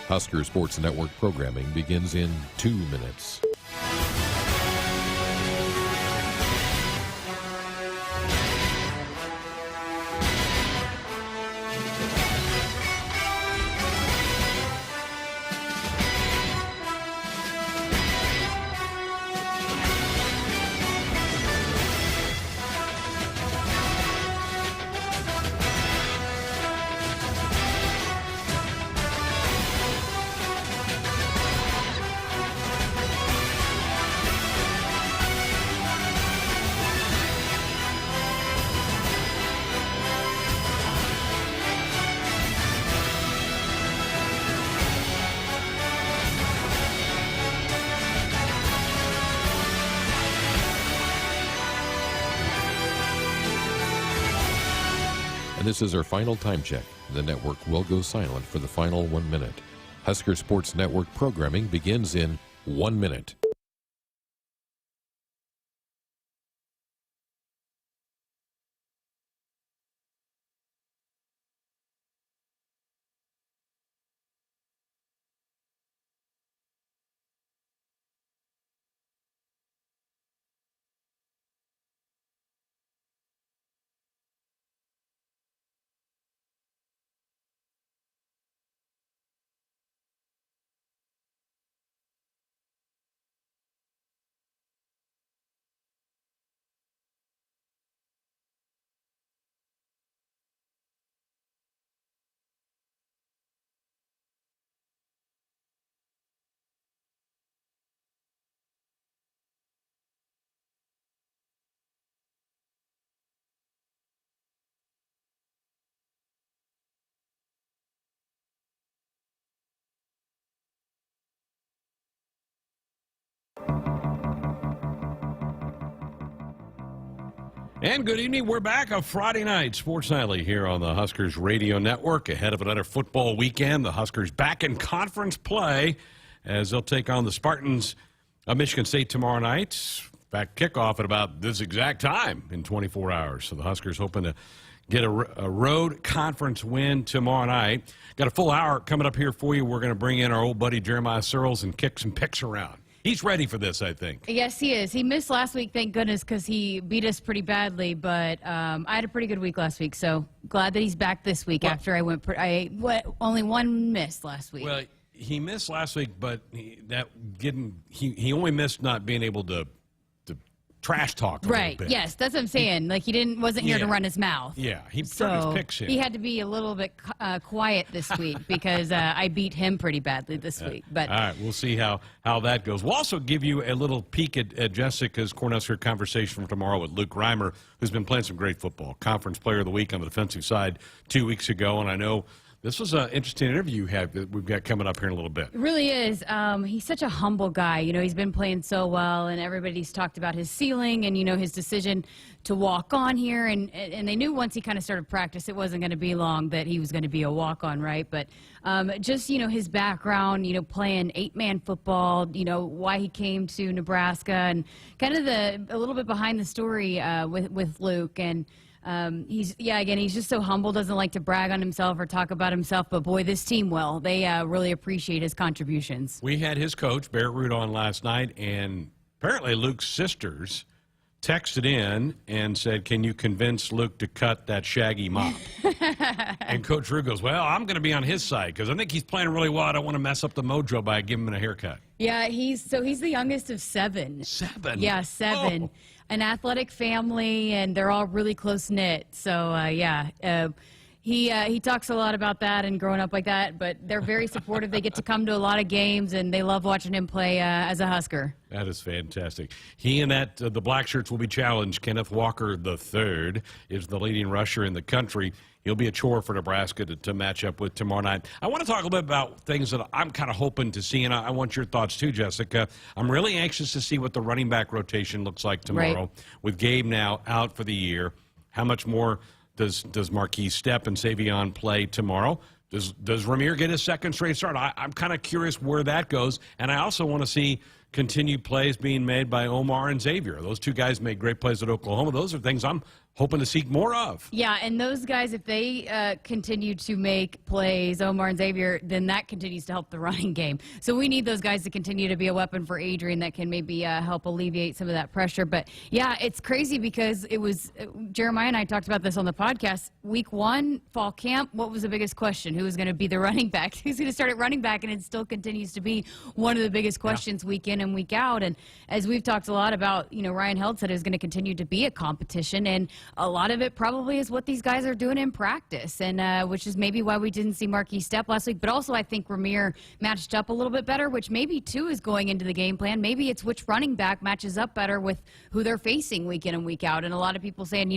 Husker Sports Network programming begins in 2 minutes. And this is our final time check. The network will go silent for the final 1 minute. Husker Sports Network programming begins in 1 minute. And good evening. We're back on Friday night, Sports Nightly here on the Huskers Radio Network. Ahead of another football weekend, the Huskers back in conference play as they'll take on the Spartans of Michigan State tomorrow night. Back kickoff at about this exact time in 24 hours. So the Huskers hoping to get a road conference win tomorrow night. Got a full hour coming up here for you. We're going to bring in our old buddy Jeremiah Searles and kick some picks around. He's ready for this, I think. Yes, he is. He missed last week, thank goodness, because he beat us pretty badly. But I had a pretty good week last week, so glad that he's back this week after I went only one miss last week. Well, he missed last week, but he only missed not being able to trash talk a little bit. Yes, that's what I'm saying. Like he wasn't here to run his mouth. Yeah, he put his picks in. He had to be a little bit quiet this week because I beat him pretty badly this week. But all right, we'll see how that goes. We'll also give you a little peek at Jessica's Cornhusker conversation from tomorrow with Luke Reimer, who's been playing some great football. Conference Player of the Week on the defensive side 2 weeks ago, and I know this was an interesting interview that we've got coming up here in a little bit. It really is. He's such a humble guy. You know, he's been playing so well, and everybody's talked about his ceiling and, you know, his decision to walk on here. And they knew once he kind of started practice, it wasn't going to be long that he was going to be a walk-on, right? But just, you know, his background, you know, playing 8-man football, you know, why he came to Nebraska, and kind of a little bit behind the story with Luke. And he's just so humble, doesn't like to brag on himself or talk about himself, but boy, this team will. They really appreciate his contributions. We had his coach, Barrett Root, on last night, and apparently Luke's sisters texted in and said, can you convince Luke to cut that shaggy mop? And Coach Root goes, well, I'm going to be on his side because I think he's playing really well. I don't want to mess up the mojo by giving him a haircut. Yeah, he's the youngest of 7. 7? Yeah, 7. Oh. An athletic family, and they're all really close-knit. So, he talks a lot about that and growing up like that, but they're very supportive. They get to come to a lot of games, and they love watching him play as a Husker. That is fantastic. He and the Black Shirts will be challenged. Kenneth Walker III is the leading rusher in the country. He'll be a chore for Nebraska to match up with tomorrow night. I want to talk a little bit about things that I'm kind of hoping to see, and I want your thoughts too, Jessica. I'm really anxious to see what the running back rotation looks like tomorrow. Right. With Gabe now out for the year. How much more does Marquise Stepp and Savion play tomorrow? Does Reimer get his second straight start? I'm kind of curious where that goes, and I also want to see continued plays being made by Omar and Xavier. Those two guys made great plays at Oklahoma. Those are things I'm hoping to seek more of. Yeah, and those guys, if they continue to make plays, Omar and Xavier, then that continues to help the running game. So we need those guys to continue to be a weapon for Adrian that can maybe help alleviate some of that pressure. But, yeah, it's crazy because it was Jeremiah and I talked about this on the podcast. Week 1, fall camp, what was the biggest question? Who was going to be the running back? Who's going to start at running back? And it still continues to be one of the biggest questions week in and week out. And as we've talked a lot about, Ryan Held said it was going to continue to be a competition. And a lot of it probably is what these guys are doing in practice, and which is maybe why we didn't see Marquis step last week. But also I think Reimer matched up a little bit better, which maybe, too, is going into the game plan. Maybe it's which running back matches up better with who they're facing week in and week out. And a lot of people saying,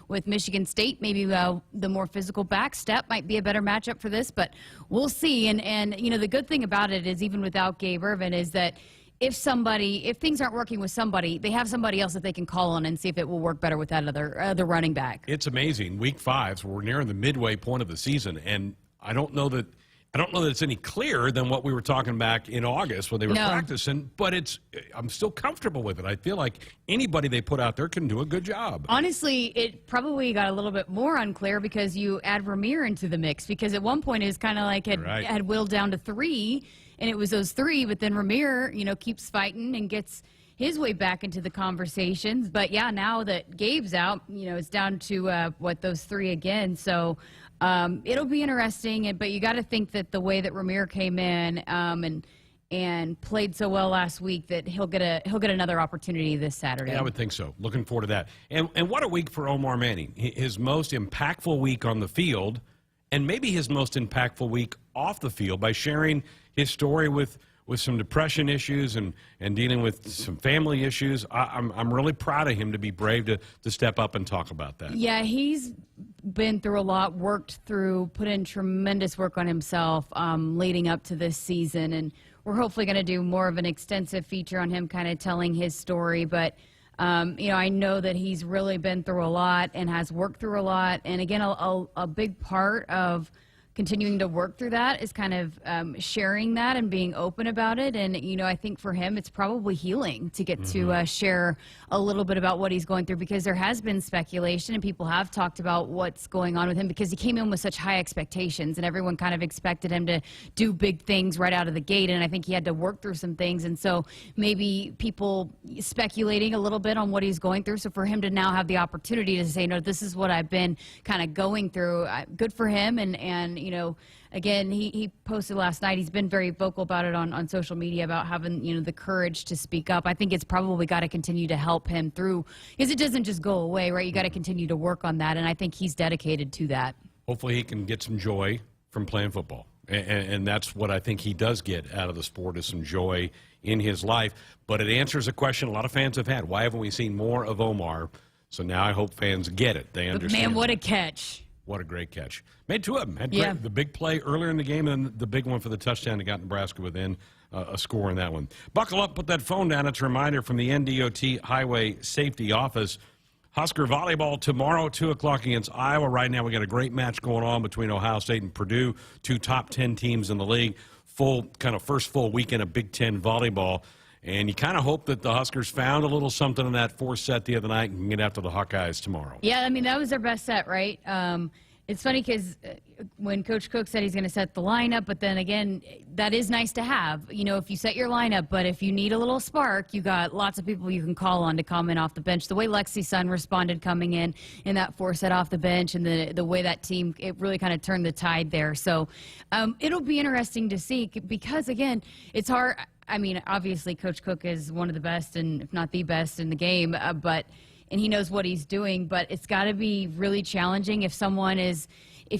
with Michigan State, maybe the more physical back step might be a better matchup for this. But we'll see. And the good thing about it is even without Gabe Ervin is that if things aren't working with somebody, they have somebody else that they can call on and see if it will work better with that other running back. It's amazing. Week 5, so we're nearing the midway point of the season, and I don't know that it's any clearer than what we were talking back in August when they were practicing, but I'm still comfortable with it. I feel like anybody they put out there can do a good job. Honestly, it probably got a little bit more unclear because you add Reimer into the mix, because at one point it was kind of like had whittled down to 3, and it was those 3, but then Reimer, keeps fighting and gets his way back into the conversations. But, yeah, now that Gabe's out, it's down to, those 3 again. So it'll be interesting. But you got to think that the way that Reimer came in and played so well last week that he'll get another opportunity this Saturday. Yeah, I would think so. Looking forward to that. And what a week for Omar Manning. His most impactful week on the field, and maybe his most impactful week off the field by sharing his story with some depression issues and dealing with some family issues. I'm really proud of him to be brave to step up and talk about that. Yeah, he's been through a lot, put in tremendous work on himself leading up to this season. And we're hopefully going to do more of an extensive feature on him kind of telling his story. But, I know that he's really been through a lot and has worked through a lot. And, again, a big part of continuing to work through that is kind of sharing that and being open about it. And, I think for him, it's probably healing to get to share a little bit about what he's going through, because there has been speculation and people have talked about what's going on with him because he came in with such high expectations and everyone kind of expected him to do big things right out of the gate. And I think he had to work through some things. And so maybe people speculating a little bit on what he's going through. So for him to now have the opportunity to say, no, this is what I've been kind of going through, good for him. And again, he posted last night. He's been very vocal about it on social media about having, the courage to speak up. I think it's probably got to continue to help him through, because it doesn't just go away, right? You got to continue to work on that, and I think he's dedicated to that. Hopefully he can get some joy from playing football, and that's what I think he does get out of the sport, is some joy in his life. But it answers a question a lot of fans have had. Why haven't we seen more of Omar? So now I hope fans get it. They understand. But man, what a catch. What a great catch. Made 2 of them. Had the big play earlier in the game and then the big one for the touchdown that got Nebraska within a score in that one. Buckle up, put that phone down. It's a reminder from the NDOT Highway Safety Office. Husker volleyball tomorrow, 2 o'clock against Iowa. Right now we got a great match going on between Ohio State and Purdue, 2 top 10 teams in the league. First full weekend of Big Ten volleyball. And you kind of hope that the Huskers found a little something in that 4th set the other night and can get after the Hawkeyes tomorrow. Yeah, that was their best set, right? It's funny because when Coach Cook said he's going to set the lineup, but then again, that is nice to have. If you set your lineup, but if you need a little spark, you got lots of people you can call on to come in off the bench. The way Lexi Sun responded coming in that 4 set off the bench, and the way that team, it really kind of turned the tide there. So it'll be interesting to see, because, again, it's hard. Obviously, Coach Cook is one of the best, and if not the best in the game, and he knows what he's doing, but it's got to be really challenging if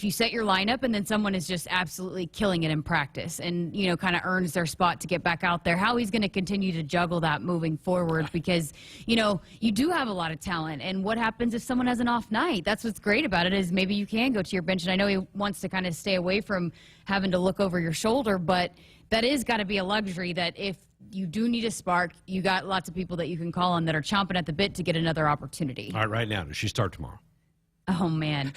you set your lineup and then someone is just absolutely killing it in practice and, kind of earns their spot to get back out there, how he's going to continue to juggle that moving forward, because, you do have a lot of talent. And what happens if someone has an off night? That's what's great about it, is maybe you can go to your bench. And I know he wants to kind of stay away from having to look over your shoulder, but that is got to be a luxury, that if you do need a spark, you got lots of people that you can call on that are chomping at the bit to get another opportunity. All right now, does she start tomorrow? Oh, man.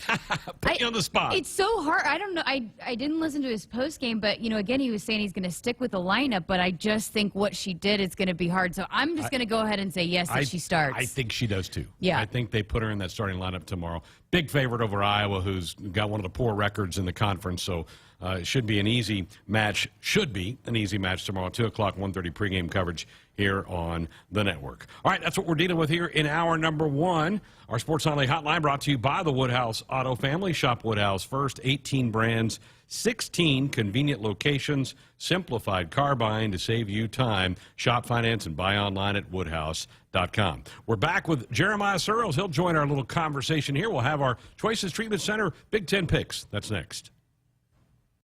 Put you on the spot. It's so hard. I don't know. I didn't listen to his post game, but, again, he was saying he's going to stick with the lineup, but I just think what she did is going to be hard. So I'm just going to go ahead and say yes if she starts. I think she does, too. Yeah. I think they put her in that starting lineup tomorrow. Big favorite over Iowa, who's got one of the poor records in the conference, so it should be an easy match. Should be an easy match tomorrow, 2 o'clock, 1:30 pregame coverage here on the network. All right, that's what we're dealing with here in hour number 1. Our Sports Nightly Hotline brought to you by the Woodhouse Auto Family. Shop Woodhouse first, 18 brands, 16 convenient locations, simplified car buying to save you time. Shop, finance, and buy online at woodhouse.com. We're back with Jeremiah Searles. He'll join our little conversation here. We'll have our Choices Treatment Center Big Ten picks. That's next.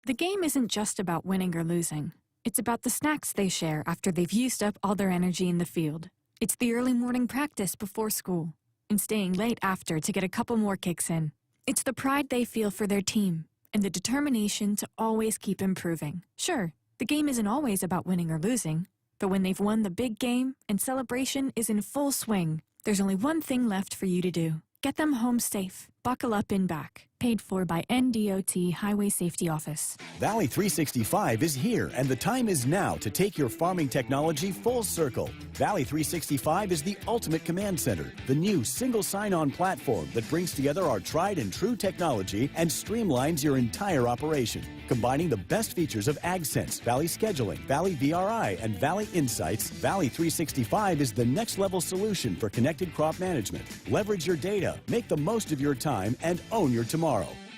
The game isn't just about winning or losing. It's about the snacks they share after they've used up all their energy in the field. It's the early morning practice before school and staying late after to get a couple more kicks in. It's the pride they feel for their team and the determination to always keep improving. Sure, the game isn't always about winning or losing, but when they've won the big game and celebration is in full swing, there's only one thing left for you to do. Get them home safe. Buckle up in back. Paid for by NDOT Highway Safety Office. Valley 365 is here, and the time is now to take your farming technology full circle. Valley 365 is the ultimate command center, the new single sign-on platform that brings together our tried and true technology and streamlines your entire operation. Combining the best features of AgSense, Valley Scheduling, Valley VRI, and Valley Insights, Valley 365 is the next level solution for connected crop management. Leverage your data, make the most of your time, and own your tomorrow.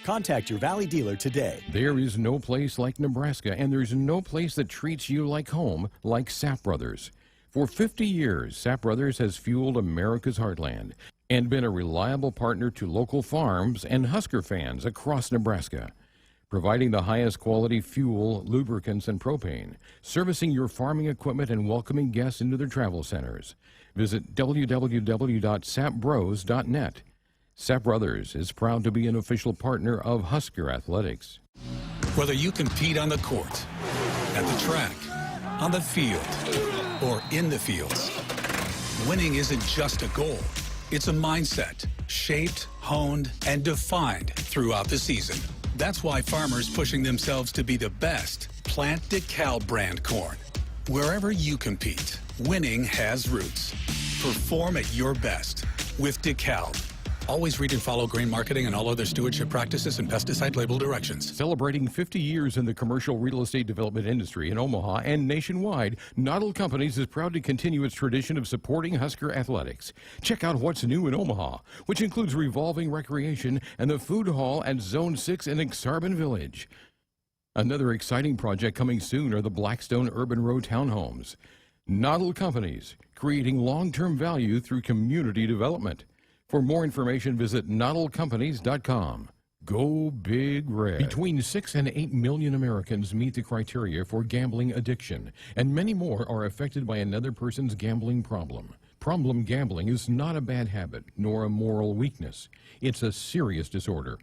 Contact your Valley dealer today. There is no place like Nebraska, and there's no place that treats you like home like Sap Brothers. For 50 years, Sap Brothers has fueled America's heartland and been a reliable partner to local farms and Husker fans across Nebraska, providing the highest quality fuel, lubricants, and propane, servicing your farming equipment, and welcoming guests into their travel centers. Visit www.sapbros.net. Sap Brothers is proud to be an official partner of Husker Athletics. Whether you compete on the court, at the track, on the field, or in the fields, winning isn't just a goal. It's a mindset, shaped, honed, and defined throughout the season. That's why farmers pushing themselves to be the best plant DeKalb brand corn. Wherever you compete, winning has roots. Perform at your best with DeKalb. Always read and follow grain marketing and all other stewardship practices and pesticide label directions. Celebrating 50 years in the commercial real estate development industry in Omaha and nationwide, Noddle Companies is proud to continue its tradition of supporting Husker athletics. Check out what's new in Omaha, which includes revolving recreation and the food hall at Zone 6 in Exarban Village. Another exciting project coming soon are the Blackstone Urban Row townhomes. Noddle Companies, creating long-term value through community development. For more information, visit noddlecompanies.com. Go Big Red. Between 6 and 8 million Americans meet the criteria for gambling addiction, and many more are affected by another person's gambling problem. Problem gambling is not a bad habit, nor a moral weakness. It's a serious disorder.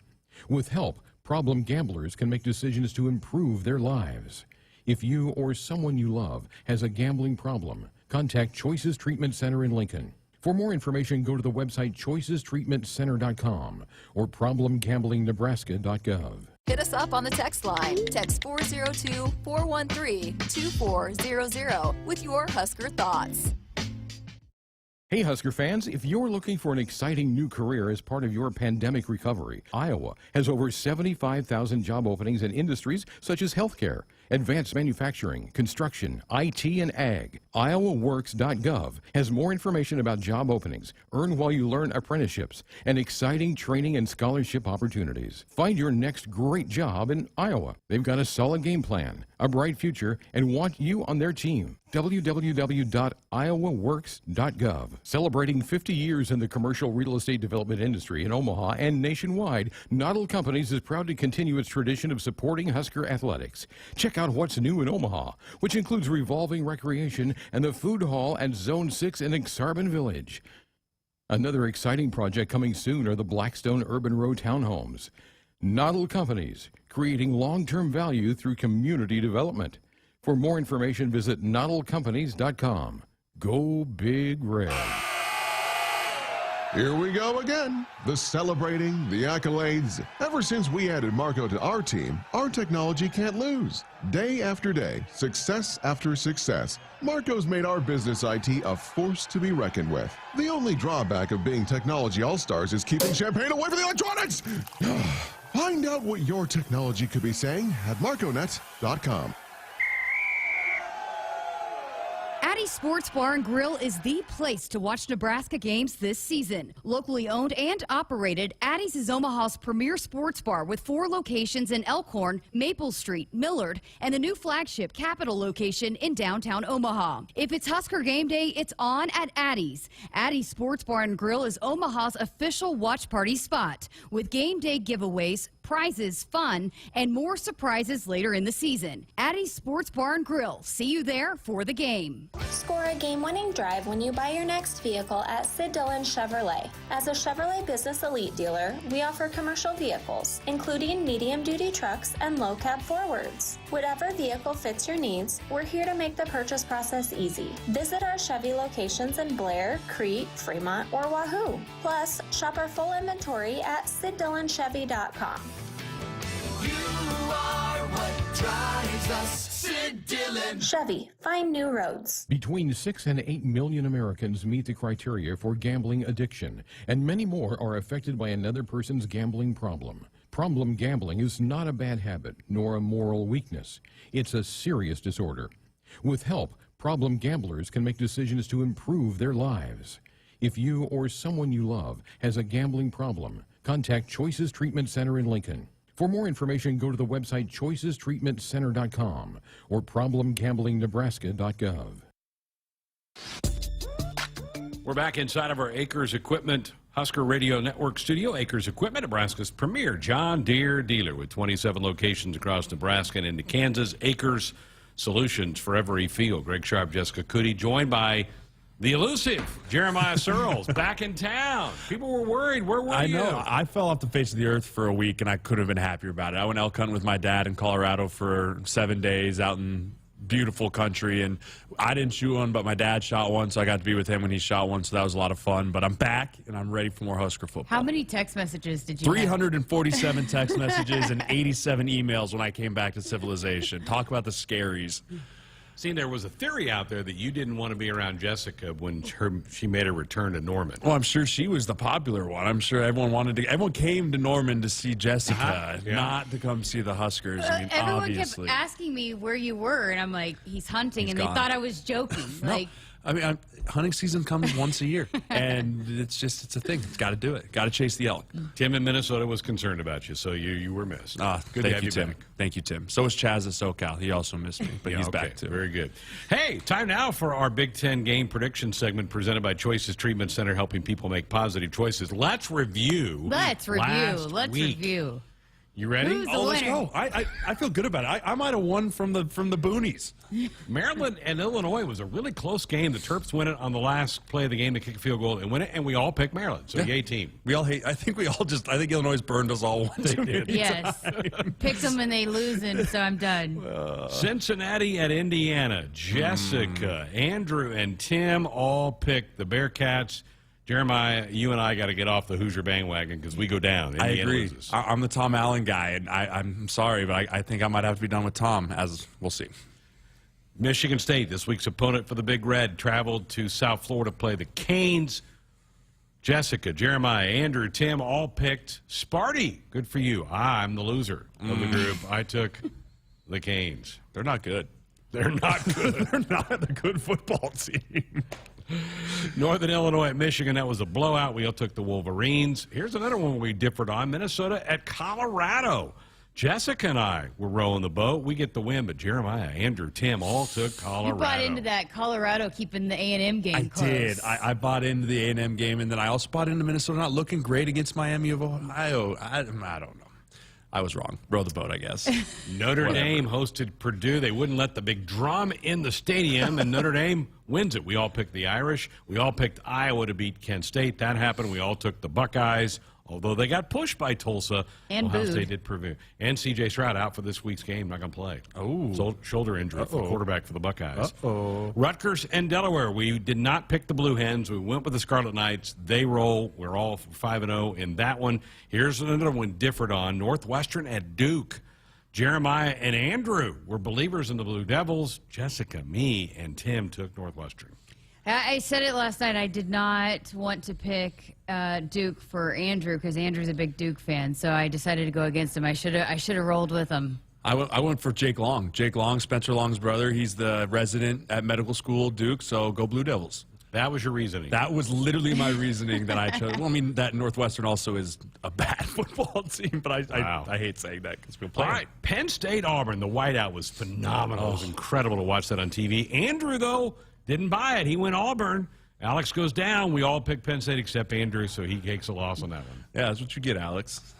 With help, problem gamblers can make decisions to improve their lives. If you or someone you love has a gambling problem, contact Choices Treatment Center in Lincoln. For more information, go to the website choicestreatmentcenter.com or problemgamblingnebraska.gov. Hit us up on the text line. Text 402-413-2400 with your Husker thoughts. Hey Husker fans, if you're looking for an exciting new career as part of your pandemic recovery, Iowa has over 75,000 job openings in industries such as healthcare, advanced manufacturing, construction, IT, and ag. IowaWorks.gov has more information about job openings, earn while you learn apprenticeships, and exciting training and scholarship opportunities. Find your next great job in Iowa. They've got a solid game plan, a bright future, and want you on their team. www.iowaworks.gov. Celebrating 50 years in the commercial real estate development industry in Omaha and nationwide, Noddle Companies is proud to continue its tradition of supporting Husker athletics. Check out what's new in Omaha, which includes revolving recreation and the food hall at Zone 6 in Exarban Village. Another exciting project coming soon are the Blackstone Urban Row townhomes. Noddle Companies, creating long-term value through community development. For more information, visit noddlecompanies.com. Go Big Red. Here we go again. The celebrating, the accolades. Ever since we added Marco to our team, our technology can't lose. Day after day, success after success, Marco's made our business IT a force to be reckoned with. The only drawback of being technology all-stars is keeping champagne away from the electronics. Find out what your technology could be saying at marconet.com. Addie's Sports Bar and Grill is the place to watch Nebraska games this season. Locally owned and operated, Addie's is Omaha's premier sports bar with 4 locations in Elkhorn, Maple Street, Millard, and the new flagship Capitol location in downtown Omaha. If it's Husker game day, it's on at Addie's. Addie's Sports Bar and Grill is Omaha's official watch party spot with game day giveaways, prizes, fun, and more surprises later in the season. Addie's Sports Bar and Grill. See you there for the game. Score a game-winning drive when you buy your next vehicle at Sid Dillon Chevrolet. As a Chevrolet Business Elite dealer, we offer commercial vehicles, including medium-duty trucks and low-cab forwards. Whatever vehicle fits your needs, we're here to make the purchase process easy. Visit our Chevy locations in Blair, Crete, Fremont, or Wahoo. Plus, shop our full inventory at SidDillonChevy.com. You are what drives us, Sid Dillon. Chevy, find new roads. Between 6 and 8 million Americans meet the criteria for gambling addiction, and many more are affected by another person's gambling problem. Problem gambling is not a bad habit, nor a moral weakness. It's a serious disorder. With help, problem gamblers can make decisions to improve their lives. If you or someone you love has a gambling problem, contact Choices Treatment Center in Lincoln. For more information, go to the website choicestreatmentcenter.com or problemgamblingnebraska.gov. We're back inside of our Acres Equipment Husker Radio Network studio. Acres Equipment, Nebraska's premier John Deere dealer with 27 locations across Nebraska and into Kansas. Acres Solutions for every field. Greg Sharpe, Jessica Coody, joined by the elusive Jeremiah Searles, back in town. People were worried. Where were you? I know. I fell off the face of the earth for a week, and I couldn't have been happier about it. I went elk hunting with my dad in Colorado for 7 days out in beautiful country, and I didn't shoot one, but my dad shot one, so I got to be with him when he shot one, so that was a lot of fun. But I'm back, and I'm ready for more Husker football. How many text messages did you 347 text messages and 87 emails when I came back to civilization. Talk about the scaries. See, there was a theory out there that you didn't want to be around Jessica when she made her return to Norman. Well, I'm sure she was the popular one. I'm sure everyone came to Norman to see Jessica, not to come see the Huskers. I mean, everyone obviously. kept asking me where you were, and I'm like, he's hunting, He's and gone. they thought I was joking. No. Like, I mean, hunting season comes once a year, and it's a thing. It's got to do it. Got to chase the elk. Tim in Minnesota was concerned about you, so you were missed. Good to have you Tim. back. Thank you, Tim. So was Chaz at SoCal. He also missed me, but he's back too. Very good. Hey, time now for our Big Ten game prediction segment presented by Choices Treatment Center, helping people make positive choices. Let's review. let's review. You ready? Who's the Let's winner? go. I feel good about it. I might have won from the boonies. Maryland and Illinois was a really close game. The Terps win it on the last play of the game to kick a field goal and win it, and we all picked Maryland. So yay team. We all hate. I think Illinois burned us all once. Yes. Picked them and they losing, so I'm done. Cincinnati at Indiana. Jessica, Andrew, and Tim all picked the Bearcats. Jeremiah, you and I got to get off the Hoosier bandwagon because we go down. Indiana I agree. loses. I'm the Tom Allen guy, and I'm sorry, but I think I might have to be done with Tom, as we'll see. Michigan State, this week's opponent for the Big Red, traveled to South Florida to play the Canes. Jessica, Jeremiah, Andrew, Tim all picked Sparty. Good for you. I'm the loser of the group. I took the Canes. They're not good. They're not good. They're not a good football team. Northern Illinois at Michigan, that was a blowout. We all took the Wolverines. Here's another one we differed on. Minnesota at Colorado. Jessica and I were rowing the boat. We get the win, but Jeremiah, Andrew, Tim all took Colorado. You bought into that Colorado keeping the A&M game close. I did. I bought into the A&M game, and then I also bought into Minnesota not looking great against Miami of Ohio. I don't know. I was wrong. Row the boat, I guess. Notre Dame hosted Purdue. They wouldn't let the big drum in the stadium, and Notre Dame wins it. We all picked the Irish. We all picked Iowa to beat Kent State. That happened. We all took the Buckeyes. Although they got pushed by Tulsa, And Ohio booed. State did prevail. And C.J. Stroud out for this week's game, not going to play. Oh. Shoulder injury for the quarterback for the Buckeyes. Uh-oh. Rutgers and Delaware. We did not pick the Blue Hens. We went with the Scarlet Knights. They roll. We're all 5-0 in that one. Here's another one different on Northwestern at Duke. Jeremiah and Andrew were believers in the Blue Devils. Jessica, me, and Tim took Northwestern. I said it last night. I did not want to pick Duke for Andrew because Andrew's a big Duke fan. So I decided to go against him. I should have rolled with him. I went for Jake Long. Jake Long, Spencer Long's brother. He's the resident at medical school, Duke. So go Blue Devils. That was your reasoning. That was literally my reasoning that I chose. Well, I mean, that Northwestern also is a bad football team, but I hate saying that because we'll play. All right, Penn State, Auburn. The whiteout was phenomenal. It was incredible to watch that on TV. Andrew, though, didn't buy it. He went Auburn. Alex goes down. We all picked Penn State except Andrew, so he takes a loss on that one. Yeah, that's what you get, Alex.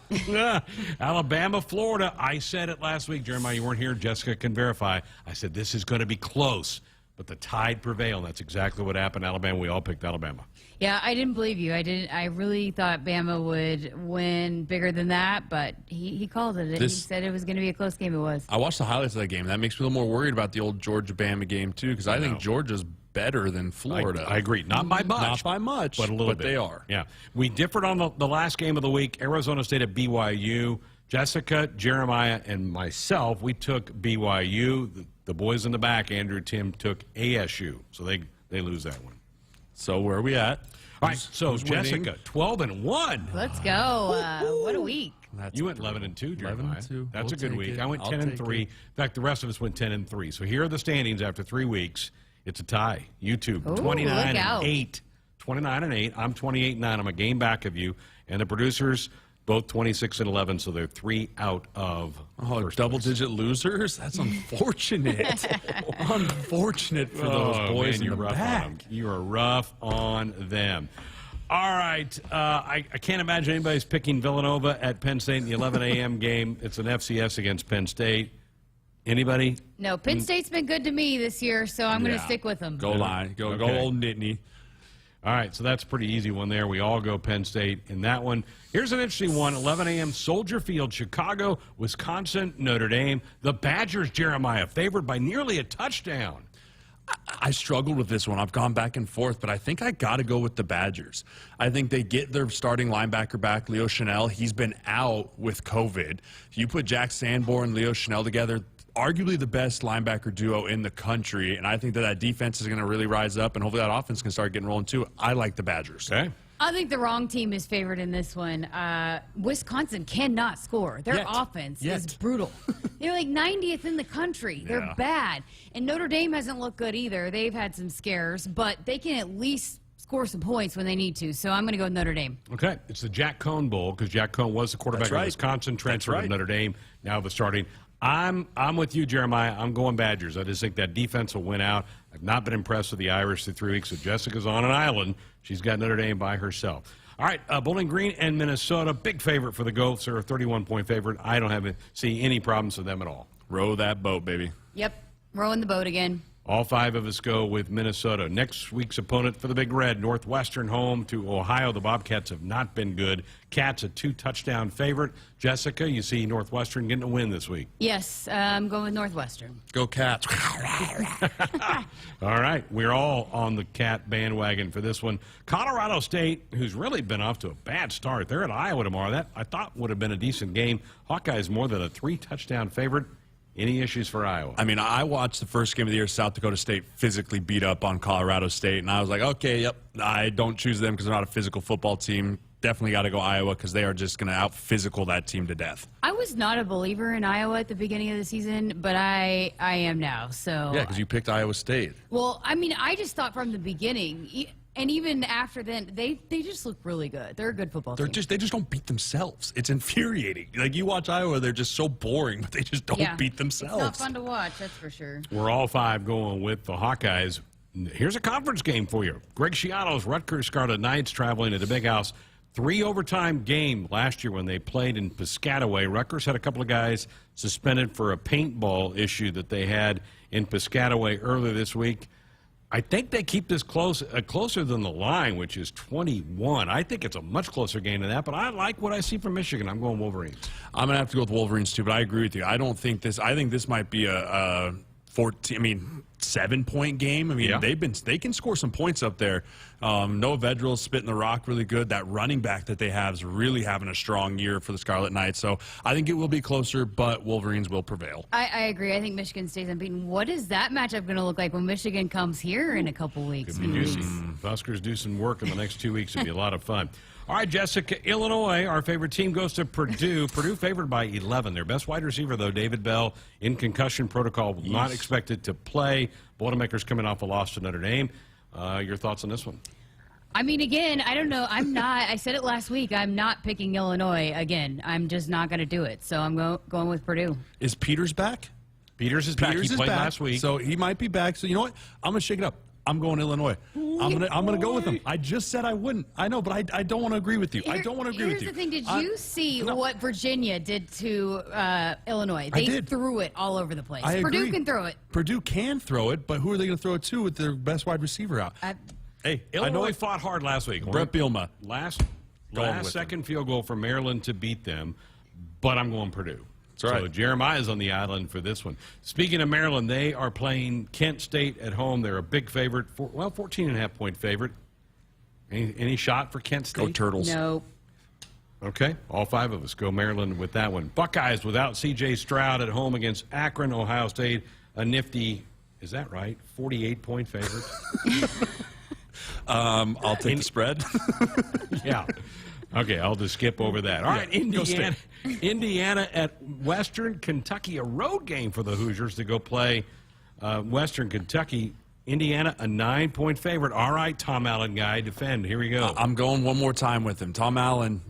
Alabama, Florida. I said it last week. Jeremiah, you weren't here. Jessica can verify. I said this is going to be close, but the tide prevailed. That's exactly what happened. Alabama, we all picked Alabama. Yeah, I didn't believe you. I really thought Bama would win bigger than that, but he called it. He said it was going to be a close game. It was. I watched the highlights of that game. That makes me a little more worried about the old Georgia-Bama game, too, because I think Georgia's better than Florida. I agree. Not by much. Not by much, but a little bit. They are. Yeah. We differed on the last game of the week, Arizona State at BYU. Jessica, Jeremiah, and myself, we took BYU. The boys in the back, Andrew, Tim, took ASU. So they lose that one. So where are we at? All right, so Jessica, 12-1. Let's go. What a week. You went 11-2, Jeremiah. 11-2. That's a good week. I went I'll 10-3. In fact, the rest of us went 10-3. So here are the standings after 3 weeks. It's a tie. YouTube, 29-8. 29-8. I'm 28-9. I'm a game back of you. And the producers, both 26-11, so they're 3 out of double-digit losers? That's unfortunate. Unfortunate for those boys man, in the back. on them. You are rough on them. All right. I can't imagine anybody's picking Villanova at Penn State in the 11 a.m. game. It's an FCS against Penn State. Anybody? No, Penn State's been good to me this year, so I'm going to stick with them. Go line. Go old Nittany. All right, so that's a pretty easy one there. We all go Penn State in that one. Here's an interesting one, 11 a.m. Soldier Field, Chicago, Wisconsin, Notre Dame. The Badgers, Jeremiah, favored by nearly a touchdown. I struggled with this one. I've gone back and forth, but I think I got to go with the Badgers. I think they get their starting linebacker back, Leo Chanel. He's been out with COVID. You put Jack Sanborn, Leo Chanel together, arguably the best linebacker duo in the country, and I think that defense is going to really rise up, and hopefully that offense can start getting rolling too. I like the Badgers. Okay. I think the wrong team is favored in this one. Wisconsin cannot score. Their offense is brutal. They're like 90th in the country. They're bad. And Notre Dame hasn't looked good either. They've had some scares, but they can at least score some points when they need to. So I'm going to go with Notre Dame. Okay. It's the Jack Cohn Bowl because Jack Cohn was the quarterback of Wisconsin, transferred to Notre Dame, now the starting. I'm with you, Jeremiah. I'm going Badgers. I just think that defense will win out. I've not been impressed with the Irish through 3 weeks. So Jessica's on an island. She's got Notre Dame by herself. All right, Bowling Green and Minnesota, big favorite for the Goats. They're a 31-point favorite. I don't see any problems with them at all. Row that boat, baby. Yep, rowing the boat again. All 5 of us go with Minnesota. Next week's opponent for the Big Red, Northwestern home to Ohio. The Bobcats have not been good. Cats a 2-touchdown favorite. Jessica, you see Northwestern getting a win this week. Yes, I'm going with Northwestern. Go Cats. All right, we're all on the Cat bandwagon for this one. Colorado State, who's really been off to a bad start. They're at Iowa tomorrow. That I thought would have been a decent game. Hawkeyes more than a 3-touchdown favorite. Any issues for Iowa? I mean, I watched the first game of the year, South Dakota State physically beat up on Colorado State, and I was like, okay, yep, I don't choose them because they're not a physical football team. Definitely got to go Iowa because they are just going to out-physical that team to death. I was not a believer in Iowa at the beginning of the season, but I am now. So yeah, because you picked Iowa State. Well, I mean, I just thought from the beginning, and even after then, they just look really good. They're a good football team. They just don't beat themselves. It's infuriating. Like, you watch Iowa, they're just so boring, but they just don't beat themselves. It's not fun to watch, that's for sure. We're all 5 going with the Hawkeyes. Here's a conference game for you. Greg Schiano's Rutgers Scarlet Knights traveling to the Big House. 3 overtime game last year when they played in Piscataway. Rutgers had a couple of guys suspended for a paintball issue that they had in Piscataway earlier this week. I think they keep this close, closer than the line, which is 21. I think it's a much closer game than that, but I like what I see from Michigan. I'm going Wolverines. I'm going to have to go with Wolverines, too, but I agree with you. I think this might be a 7-point game. I mean, they can score some points up there. Noah Vedril's spitting the rock really good. That running back that they have is really having a strong year for the Scarlet Knights. So I think it will be closer, but Wolverines will prevail. I agree. I think Michigan stays unbeaten. What is that matchup going to look like when Michigan comes here in a couple weeks? Could be juicy. Huskers do some work in the next 2 weeks. It'll be a lot of fun. All right, Jessica, Illinois, our favorite team, goes to Purdue. Purdue favored by 11. Their best wide receiver, though, David Bell, in concussion protocol, not expected to play. Boilermakers coming off a loss to Notre Dame. Your thoughts on this one? I mean, again, I don't know. I said it last week. I'm not picking Illinois again. I'm just not going to do it. So I'm going with Purdue. Is Peters back? Peters is back. He played last week. So he might be back. So you know what? I'm going to shake it up. I'm going Illinois. I'm gonna go with them. I just said I wouldn't. I know, but I don't want to agree with you. I don't want to agree with you. Here's the thing. Did you see what Virginia did to Illinois? They threw it all over the place. Purdue can throw it. Purdue can throw it, but who are they going to throw it to with their best wide receiver out? Hey, Illinois fought hard last week. Brett Bielema. Last second field goal for Maryland to beat them, but I'm going Purdue. That's right. So Jeremiah's on the island for this one. Speaking of Maryland, they are playing Kent State at home. They're a big favorite. 14.5-point favorite. Any shot for Kent State? Go Turtles. No. Okay, all five of us go Maryland with that one. Buckeyes without C.J. Stroud at home against Akron, Ohio State. A nifty, is that right, 48-point favorite? I'll take the spread. Yeah. Okay, I'll just skip over that. All right, Indiana at Western Kentucky, a road game for the Hoosiers to go play Western Kentucky. Indiana, a 9-point favorite. All right, Tom Allen guy, defend. Here we go. I'm going one more time with him. Tom Allen,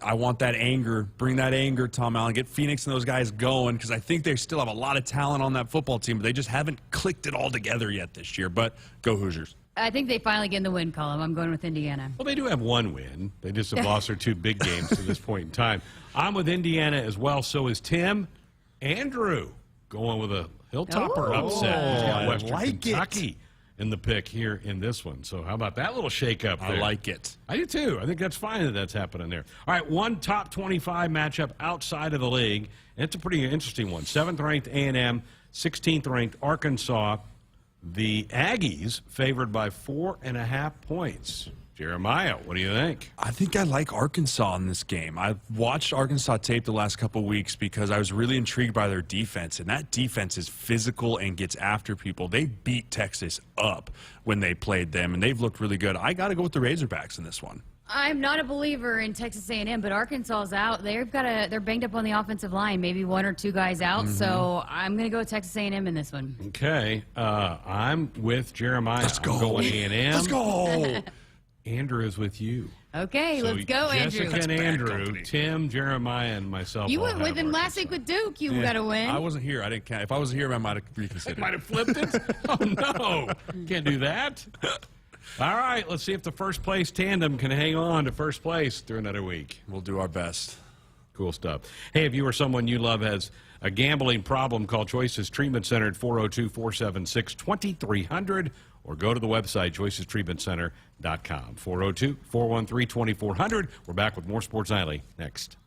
I want that anger. Bring that anger, Tom Allen. Get Phoenix and those guys going because I think they still have a lot of talent on that football team, but they just haven't clicked it all together yet this year. But go Hoosiers. I think they finally get in the win column. I'm going with Indiana. Well, they do have one win. They just have lost their 2 big games to this point in time. I'm with Indiana as well. So is Tim. Andrew going with a Hilltopper upset. He's got Western Kentucky in the pick here in this one. So how about that little shake-up there? I like it. I do too. I think that's fine that that's happening there. All right, one top 25 matchup outside of the league. And it's a pretty interesting one. 7th-ranked A&M, 16th-ranked Arkansas. The Aggies favored by 4.5 points. Jeremiah, what do you think? I think I like Arkansas in this game. I've watched Arkansas tape the last couple weeks because I was really intrigued by their defense, and that defense is physical and gets after people. They beat Texas up when they played them, and they've looked really good. I got to go with the Razorbacks in this one. I'm not a believer in Texas A&M, but Arkansas is out. They're banged up on the offensive line, maybe 1 or 2 guys out. So I'm going to go with Texas A&M in this one. Okay, I'm with Jeremiah. Let's go. I'm going A&M. Let's go. Andrew is with you. Okay, let's go, Andrew. Jessica and Andrew, Tim, Jeremiah, and myself. You went with him last week with Duke. You got to win. I wasn't here. I didn't count. If I was here, I might have reconsidered. Might have flipped it. Oh no, can't do that. All right, let's see if the first place tandem can hang on to first place through another week. We'll do our best. Cool stuff. Hey, if you or someone you love has a gambling problem, call Choices Treatment Center at 402-476-2300 or go to the website, choicestreatmentcenter.com. 402-413-2400. We're back with more Sports Nightly next.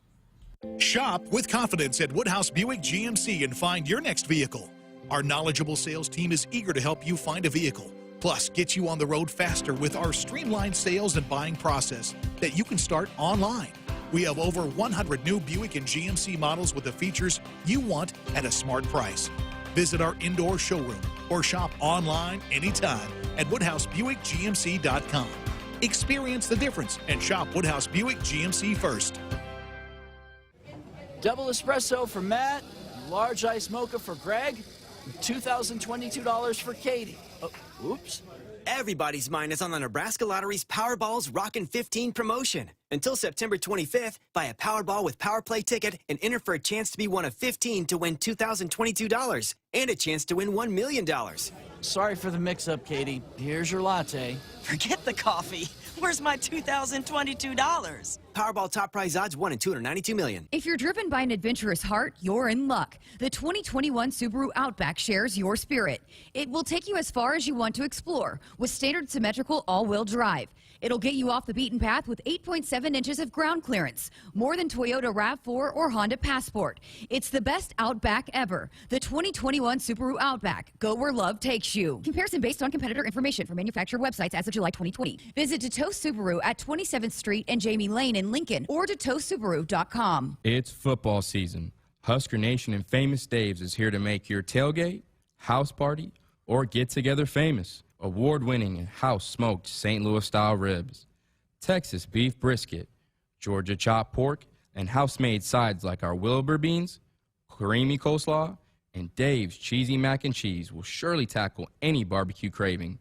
Shop with confidence at Woodhouse Buick GMC and find your next vehicle. Our knowledgeable sales team is eager to help you find a vehicle. Plus, get you on the road faster with our streamlined sales and buying process that you can start online. We have over 100 new Buick and GMC models with the features you want at a smart price. Visit our indoor showroom or shop online anytime at WoodhouseBuickGMC.com. Experience the difference and shop Woodhouse Buick GMC first. Double espresso for Matt, large ice mocha for Greg, $2,022 for Katie. Oh, oops. Everybody's mind is on the Nebraska Lottery's Powerball's Rockin' 15 promotion. Until September 25th, buy a Powerball with Power Play ticket and enter for a chance to be one of 15 to win $2,022 and a chance to win $1 million. Sorry for the mix-up, Katie. Here's your latte. Forget the coffee. Where's my $2,022? Powerball top prize odds 1 in 292 million. If you're driven by an adventurous heart, you're in luck. The 2021 Subaru Outback shares your spirit. It will take you as far as you want to explore with standard symmetrical all-wheel drive. It'll get you off the beaten path with 8.7 inches of ground clearance, more than Toyota RAV4 or Honda Passport. It's the best Outback ever. The 2021 Subaru Outback. Go where love takes you. Comparison based on competitor information from manufacturer websites as of July 2020. Visit Detos Subaru at 27th Street and Jamie Lane in Lincoln or DetosSubaru.com. It's football season. Husker Nation and Famous Dave's is here to make your tailgate, house party, or get-together famous. Award-winning and house-smoked St. Louis-style ribs, Texas beef brisket, Georgia chopped pork, and house-made sides like our Wilbur beans, creamy coleslaw, and Dave's cheesy mac and cheese will surely tackle any barbecue craving.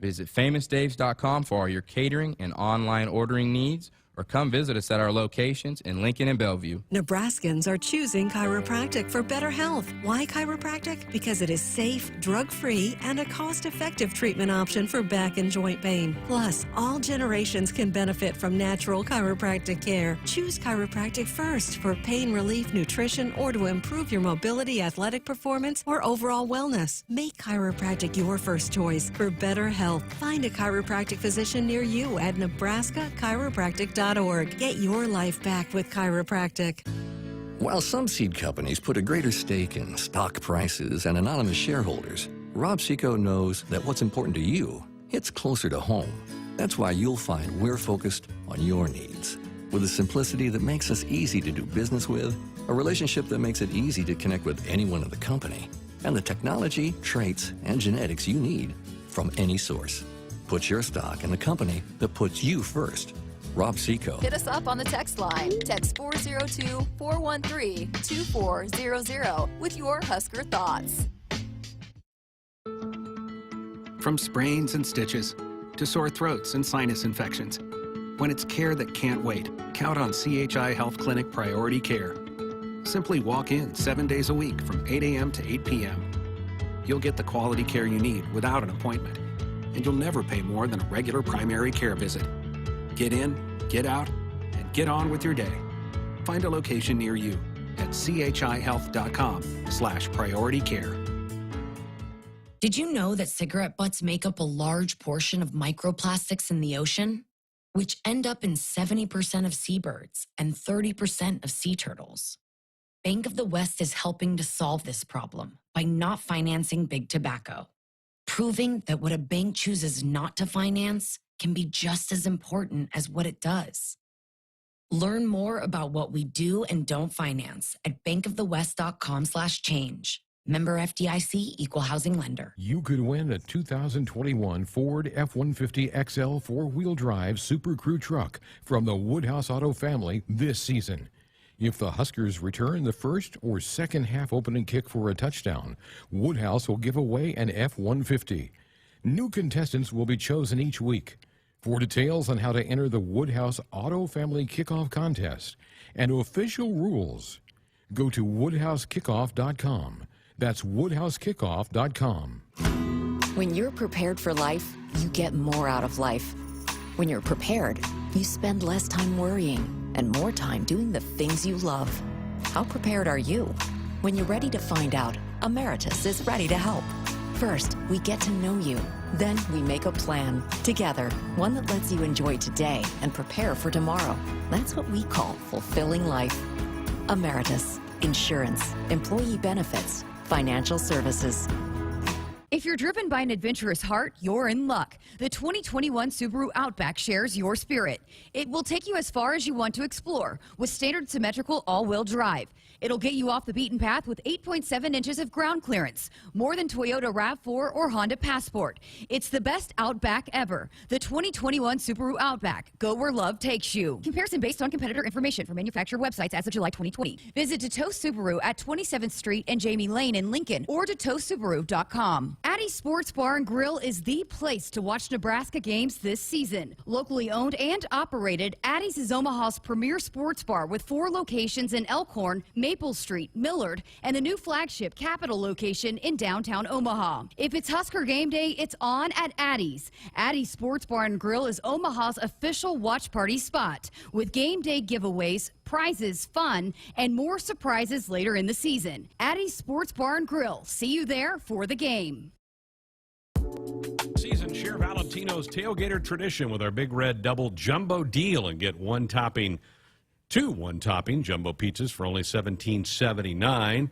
Visit FamousDaves.com for all your catering and online ordering needs, or come visit us at our locations in Lincoln and Bellevue. Nebraskans are choosing chiropractic for better health. Why chiropractic? Because it is safe, drug-free, and a cost-effective treatment option for back and joint pain. Plus, all generations can benefit from natural chiropractic care. Choose chiropractic first for pain relief, nutrition, or to improve your mobility, athletic performance, or overall wellness. Make chiropractic your first choice for better health. Find a chiropractic physician near you at nebraska-chiropractic.com. Get your life back with chiropractic. While some seed companies put a greater stake in stock prices and anonymous shareholders, Rob Seco knows that what's important to you hits closer to home. That's why you'll find we're focused on your needs. With a simplicity that makes us easy to do business with, a relationship that makes it easy to connect with anyone in the company, and the technology, traits, and genetics you need from any source. Put your stock in the company that puts you first. Rob Seco. Hit us up on the text line. Text 402-413-2400 with your Husker thoughts. From sprains and stitches to sore throats and sinus infections, when it's care that can't wait, count on CHI Health Clinic Priority Care. Simply walk in 7 days a week from 8 a.m. to 8 p.m. You'll get the quality care you need without an appointment, and you'll never pay more than a regular primary care visit. Get in, get out, and get on with your day. Find a location near you at chihealth.com/prioritycare. Did you know that cigarette butts make up a large portion of microplastics in the ocean, which end up in 70% of seabirds and 30% of sea turtles? Bank of the West is helping to solve this problem by not financing big tobacco, proving that what a bank chooses not to finance can be just as important as what it does. Learn more about what we do and don't finance at bankofthewest.com/change. Member FDIC, Equal Housing Lender. You could win a 2021 Ford F-150 XL four-wheel drive Super Crew truck from the Woodhouse Auto family this season. If the Huskers return the first or second half opening kick for a touchdown, Woodhouse will give away an F-150. New contestants will be chosen each week. For details on how to enter the Woodhouse Auto Family Kickoff Contest and official rules, go to woodhousekickoff.com. That's woodhousekickoff.com. When you're prepared for life, you get more out of life. When you're prepared, you spend less time worrying and more time doing the things you love. How prepared are you? When you're ready to find out, Emeritus is ready to help. First, we get to know you. Then we make a plan together, one that lets you enjoy today and prepare for tomorrow. That's what we call fulfilling life. Emeritus, insurance, employee benefits, financial services. If you're driven by an adventurous heart, you're in luck. The 2021 Subaru Outback shares your spirit. It will take you as far as you want to explore with standard symmetrical all-wheel drive. It'll get you off the beaten path with 8.7 inches of ground clearance, more than Toyota RAV4 or Honda Passport. It's the best Outback ever. The 2021 Subaru Outback. Go where love takes you. Comparison based on competitor information from manufacturer websites as of July 2020. Visit Detos Subaru at 27th Street and Jamie Lane in Lincoln or DetosSubaru.com. Addie's Sports Bar and Grill is the place to watch Nebraska games this season. Locally owned and operated, Addie's is Omaha's premier sports bar with 4 locations in Elkhorn, Maple Street, Millard, and the new flagship Capitol location in downtown Omaha. If it's Husker game day, it's on at Addie's. Addie's Sports Bar and Grill is Omaha's official watch party spot, with game day giveaways, prizes, fun, and more surprises later in the season. Addie's Sports Bar and Grill. See you there for the game. Season, share Valentino's tailgater tradition with our Big Red Double Jumbo deal and get two one-topping jumbo pizzas for only $17.79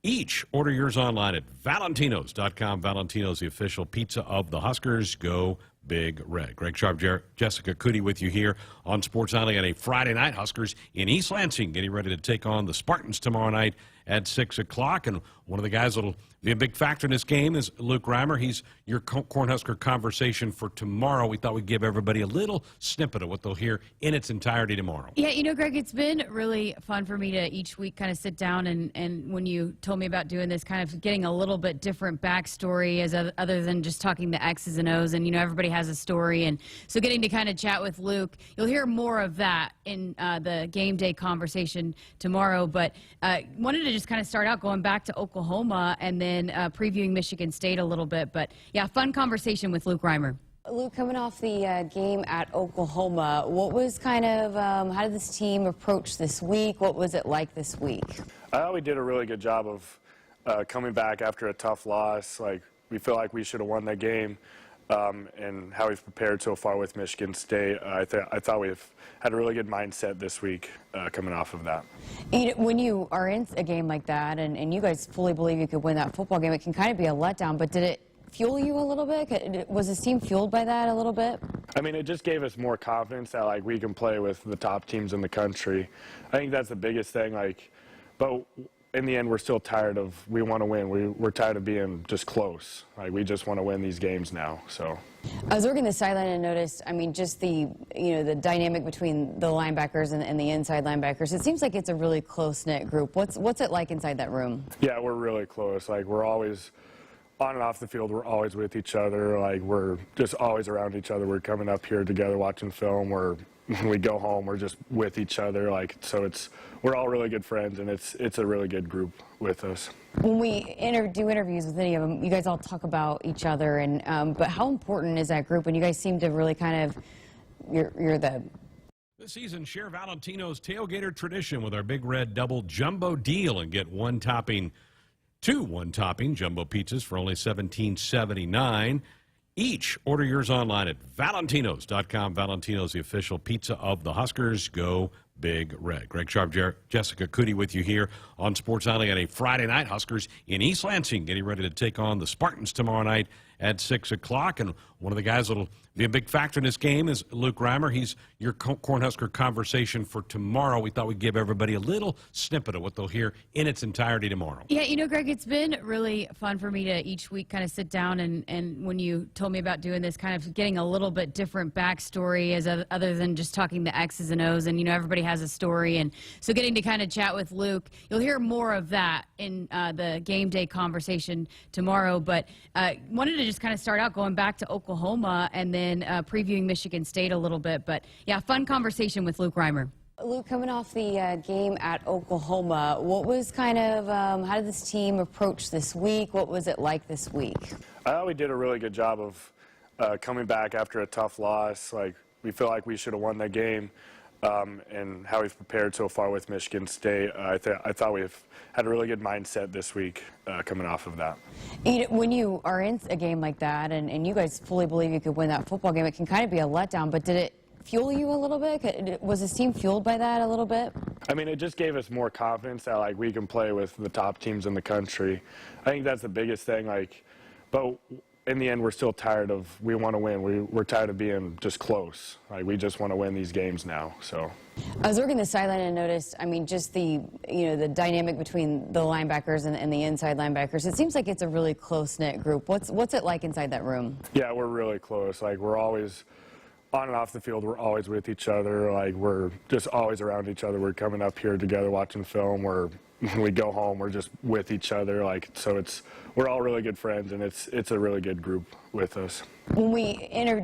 each. Order yours online at valentinos.com. Valentino's, the official pizza of the Huskers. Go Big Red. Greg Sharpe, Jessica Coody with you here on Sports Alley on a Friday night. Huskers in East Lansing getting ready to take on the Spartans tomorrow night at 6 o'clock. And one of the guys that will be a big factor in this game is Luke Reimer. He's your Cornhusker conversation for tomorrow. We thought we'd give everybody a little snippet of what they'll hear in its entirety tomorrow. Yeah, you know, Greg, it's been really fun for me to each week kind of sit down and when you told me about doing this, kind of getting a little bit different backstory as other than just talking the X's and O's. And, you know, everybody has a story. And so getting to kind of chat with Luke, you'll hear more of that in the game day conversation tomorrow. But wanted to just kind of start out going back to Oklahoma and then previewing Michigan State a little bit. But, yeah, fun conversation with Luke Reimer. Luke, coming off the game at Oklahoma, what was kind of, how did this team approach this week? What was it like this week? I thought we did a really good job of coming back after a tough loss. Like, we feel like we should have won that game. And how we've prepared so far with Michigan State, I thought we've had a really good mindset this week coming off of that. When you are in a game like that and you guys fully believe you could win that football game, it can kind of be a letdown, but did it fuel you a little bit? Was this team fueled by that a little bit? I mean, it just gave us more confidence that, like, we can play with the top teams in the country. I think that's the biggest thing, like, but in the end, we're still tired of, we want to win. We're tired of being just close. Like, we just want to win these games now, so. I was working the sideline and noticed, I mean, just the, you know, the dynamic between the linebackers and the inside linebackers. It seems like it's a really close-knit group. What's it like inside that room? Yeah, we're really close. Like, we're always, on and off the field, we're always with each other. Like, we're just always around each other. We're coming up here together watching film. When we go home, we're just with each other. Like, so we're all really good friends, and it's a really good group with us. When we do interviews with any of them, you guys all talk about each other, and but how important is that group? And you guys seem to really kind of, you're the. This season, share Valentino's tailgater tradition with our Big Red Double Jumbo deal and get two one-topping jumbo pizzas for only $17.79 each. Order yours online at valentinos.com. Valentino's, the official pizza of the Huskers. Go Big Red. Greg Sharpe, Jessica Coody with you here on Sports Alley on a Friday night. Huskers in East Lansing getting ready to take on the Spartans tomorrow night at 6 o'clock. And one of the guys that will be a big factor in this game is Luke Reimer. He's your Cornhusker conversation for tomorrow. We thought we'd give everybody a little snippet of what they'll hear in its entirety tomorrow. Yeah, you know, Greg, it's been really fun for me to each week kind of sit down and when you told me about doing this, kind of getting a little bit different backstory as other than just talking the X's and O's. And, you know, everybody has a story. And so getting to kind of chat with Luke, you'll hear more of that in the game day conversation tomorrow. But wanted to just kind of start out going back to Oklahoma and then previewing Michigan State a little bit. But, yeah, fun conversation with Luke Reimer. Luke, coming off the game at Oklahoma, what was kind of, how did this team approach this week? What was it like this week? I thought we did a really good job of coming back after a tough loss. Like, we feel like we should have won that game. And how we've prepared so far with Michigan State, I thought we've had a really good mindset this week coming off of that. When you are in a game like that and you guys fully believe you could win that football game, it can kind of be a letdown, but did it fuel you a little bit? Was this team fueled by that a little bit? I mean, it just gave us more confidence that, like, we can play with the top teams in the country. I think that's the biggest thing, like, but in the end, we're still tired of, we want to win. We're tired of being just close. Like, we just want to win these games now, so. I was working the sideline and noticed, I mean, just the, you know, the dynamic between the linebackers and the inside linebackers. It seems like it's a really close-knit group. What's it like inside that room? Yeah, we're really close. Like, we're always, on and off the field, we're always with each other. Like, we're just always around each other. We're coming up here together watching film. When we go home, we're just with each other. Like, so we're all really good friends, and it's a really good group with us. When we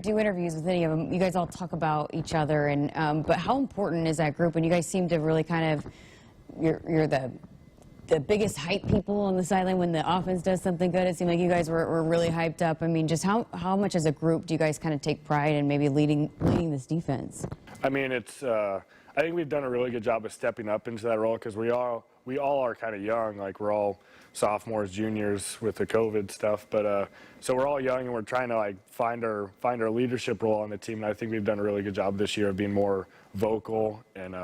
do interviews with any of them, you guys all talk about each other, and but how important is that group? And you guys seem to really kind of, you're the. the biggest hype people on the sideline when the offense does something good? It seemed like you guys were really hyped up. I mean, just how much as a group do you guys kind of take pride in maybe leading this defense? I mean, it's I think we've done a really good job of stepping up into that role because we all are kind of young. Like, we're all sophomores, juniors with the COVID stuff, but so we're all young and we're trying to like find our leadership role on the team. And I think we've done a really good job this year of being more vocal and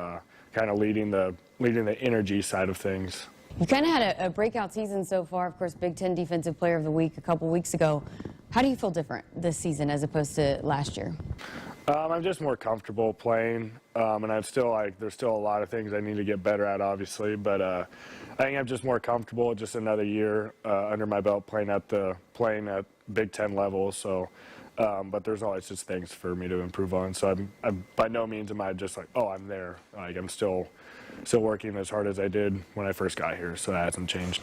kind of leading the energy side of things. You kind of had a breakout season so far. Of course, Big Ten Defensive Player of the Week a couple weeks ago. How do you feel different this season as opposed to last year? I'm just more comfortable playing, and there's still a lot of things I need to get better at, obviously. But I think I'm just more comfortable. Just another year under my belt playing at Big Ten level. So, but there's always just things for me to improve on. So I'm by no means am I just like, oh, I'm there. Like, I'm still working as hard as I did when I first got here. So that hasn't changed.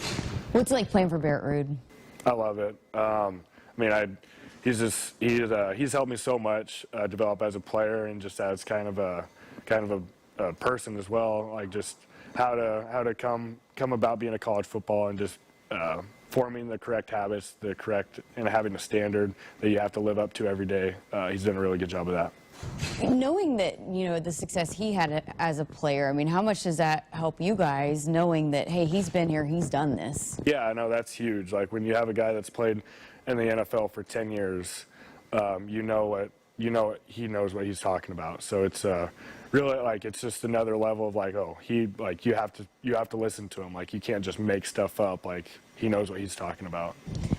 What's it like playing for Barrett Ruud? I love it. I mean, he's helped me so much develop as a player and just as kind of a person as well. Like, just how to come about being a college football and just forming the correct habits, and having a standard that you have to live up to every day. He's done a really good job of that. Knowing that, the success he had as a player, I mean, how much does that help you guys, knowing that, hey, he's been here, he's done this? Yeah, I know, that's huge. Like, when you have a guy that's played in the NFL for 10 years, he knows what he's talking about. So it's really, like, it's just another level of like, oh, you have to listen to him. Like, you can't just make stuff up. Like, he knows what he's talking about.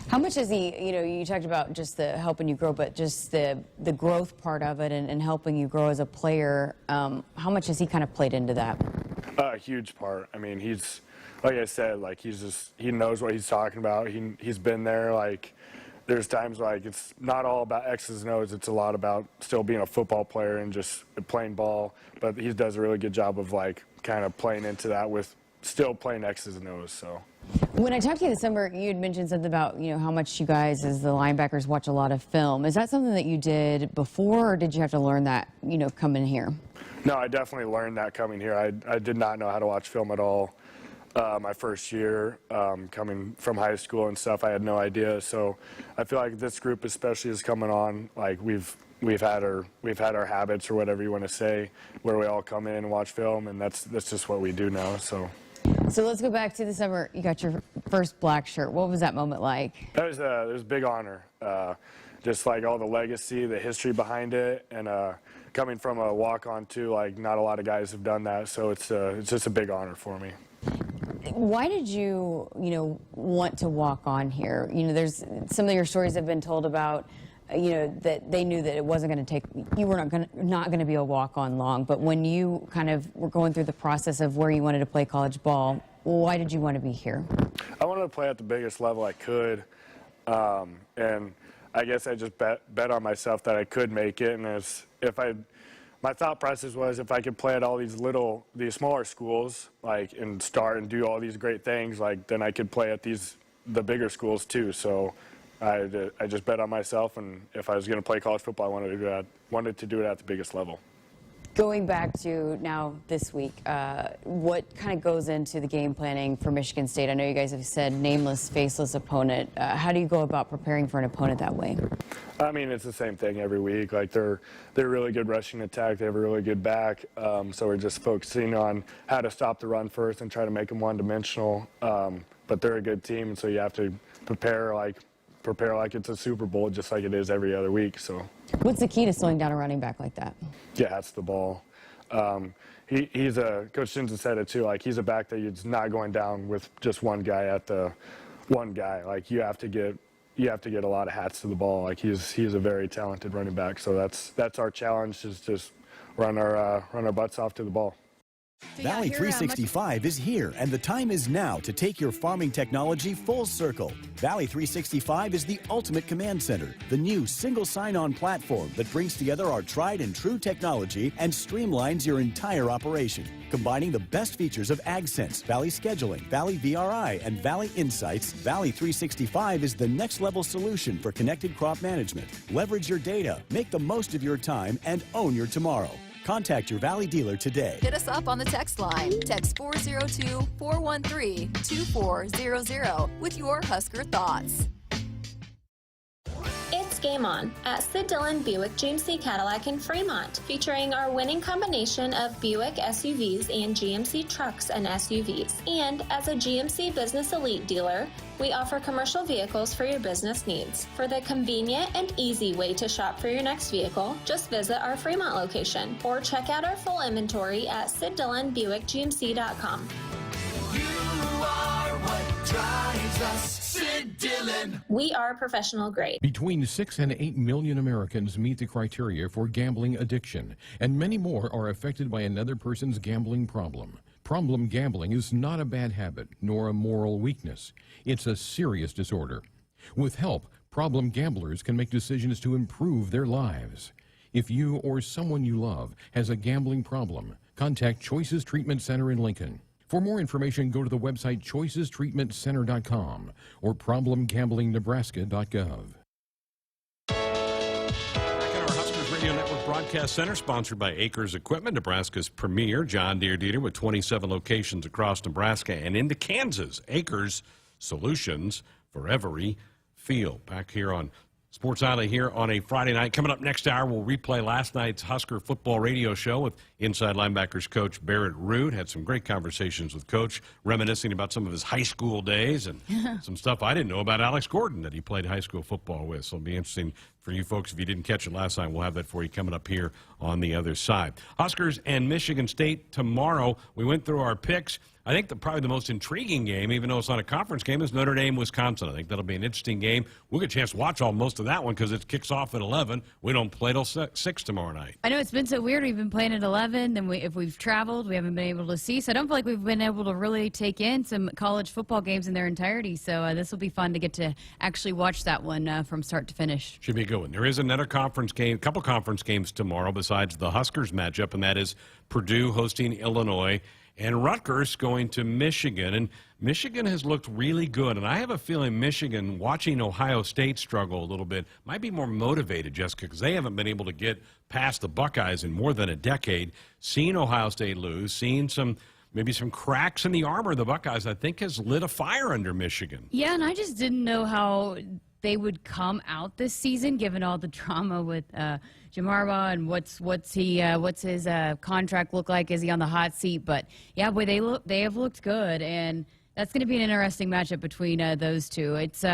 How much is he, you talked about just the helping you grow, but just the growth part of it and helping you grow as a player, how much has he kind of played into that? A huge part. I mean, he's, like I said, like, he knows what he's talking about. He's been there. Like, there's times like it's not all about X's and O's. It's a lot about still being a football player and just playing ball. But he does a really good job of like kind of playing into that with still playing X's and O's. So when I talked to you this summer, you had mentioned something about how much you guys as the linebackers watch a lot of film. Is that something that you did before, or did you have to learn that coming here? No, I definitely learned that coming here. I did not know how to watch film at all. My first year coming from high school and stuff, I had no idea. So I feel like this group especially is coming on. Like, we've had our habits, or whatever you want to say, where we all come in and watch film, and that's just what we do now. So let's go back to the summer. You got your first black shirt. What was that moment like? It was a big honor. Just like all the legacy, the history behind it, and coming from a walk-on too. Like, not a lot of guys have done that, so it's just a big honor for me. Why did you, want to walk on here? There's some of your stories have been told about, that they knew that it wasn't going to take, you were not going to be a walk-on long. But when you kind of were going through the process of where you wanted to play college ball, why did you want to be here? I wanted to play at the biggest level I could, and I guess I just bet on myself that I could make it. And my thought process was, if I could play at all these smaller schools, like, and start and do all these great things, like, then I could play at the bigger schools too. So I just bet on myself, and if I was going to play college football, I wanted to do it at the biggest level. Going back to now this week, what kind of goes into the game planning for Michigan State? I know you guys have said nameless, faceless opponent. How do you go about preparing for an opponent that way? I mean, it's the same thing every week. Like, they're really good rushing attack. They have a really good back. So we're just focusing on how to stop the run first and try to make them one-dimensional. But they're a good team, and so you have to prepare like it's a Super Bowl, just like it is every other week. So what's the key to slowing down a running back like that? Yeah, it's the ball. Coach Stinson said it too. Like, he's a back that is not going down with just one guy Like, you have to get a lot of hats to the ball. Like, he's a very talented running back. So that's our challenge, is just run our butts off to the ball. Valley 365 is here, and the time is now to take your farming technology full circle. Valley 365 is the ultimate command center, the new single sign-on platform that brings together our tried and true technology and streamlines your entire operation. Combining the best features of AgSense, Valley Scheduling, Valley VRI, and Valley Insights, Valley 365 is the next level solution for connected crop management. Leverage your data, make the most of your time, and own your tomorrow. Contact your Valley dealer today. Hit us up on the text line. Text 402-413-2400 with your Husker thoughts. It's Game On at Sid Dillon Buick GMC Cadillac in Fremont, featuring our winning combination of Buick SUVs and GMC trucks and SUVs. And as a GMC Business Elite dealer, we offer commercial vehicles for your business needs. For the convenient and easy way to shop for your next vehicle, just visit our Fremont location or check out our full inventory at SidDillonBuickGMC.com. You are what drives us, Sid Dillon. We are professional grade. Between 6 and 8 million Americans meet the criteria for gambling addiction, and many more are affected by another person's gambling problem. Problem gambling is not a bad habit, nor a moral weakness. It's a serious disorder. With help, problem gamblers can make decisions to improve their lives. If you or someone you love has a gambling problem, contact Choices Treatment Center in Lincoln. For more information, go to the website choicestreatmentcenter.com or problemgamblingnebraska.gov. Huskers Radio Network Broadcast Center, sponsored by Acres Equipment, Nebraska's premier John Deere dealer with 27 locations across Nebraska and into Kansas. Acres, solutions for every field. Back here on Sports Alley here on a Friday night. Coming up next hour, we'll replay last night's Husker football radio show with inside linebackers coach Barrett Root. Had some great conversations with Coach, reminiscing about some of his high school days and some stuff I didn't know about Alex Gordon that he played high school football with. So it'll be interesting for you folks. If you didn't catch it last night, we'll have that for you coming up here on the other side. Huskers and Michigan State tomorrow. We went through our picks. I think probably the most intriguing game, even though it's not a conference game, is Notre Dame-Wisconsin. I think that'll be an interesting game. We'll get a chance to watch most of that one because it kicks off at 11. We don't play till 6 tomorrow night. I know it's been so weird. We've been playing at 11, then if we've traveled, we haven't been able to see. So I don't feel like we've been able to really take in some college football games in their entirety. So this will be fun to get to actually watch that one from start to finish. Should be a good one. There is another conference game, a couple conference games tomorrow besides the Huskers matchup, and that is Purdue hosting Illinois and Rutgers going to Michigan. And Michigan has looked really good, and I have a feeling Michigan, watching Ohio State struggle a little bit, might be more motivated, Jessica, because they haven't been able to get past the Buckeyes in more than a decade. Seeing Ohio State lose, seeing maybe some cracks in the armor of the Buckeyes, I think has lit a fire under Michigan. Yeah, and I just didn't know how they would come out this season, given all the drama with Jim Harbaugh and what's his contract look like? Is he on the hot seat? But yeah, boy, they have looked good, and that's going to be an interesting matchup between those two. It's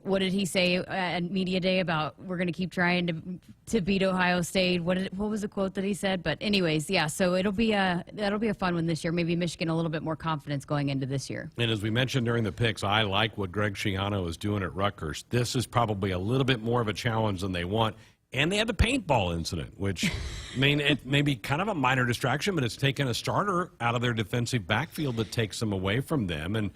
what did he say at media day about we're going to keep trying to beat Ohio State? What was the quote that he said? But anyways, yeah. So that'll be a fun one this year. Maybe Michigan a little bit more confidence going into this year. And as we mentioned during the picks, I like what Greg Schiano is doing at Rutgers. This is probably a little bit more of a challenge than they want. And they had the paintball incident, which, I mean, it may be kind of a minor distraction, but it's taken a starter out of their defensive backfield that takes them away from them. And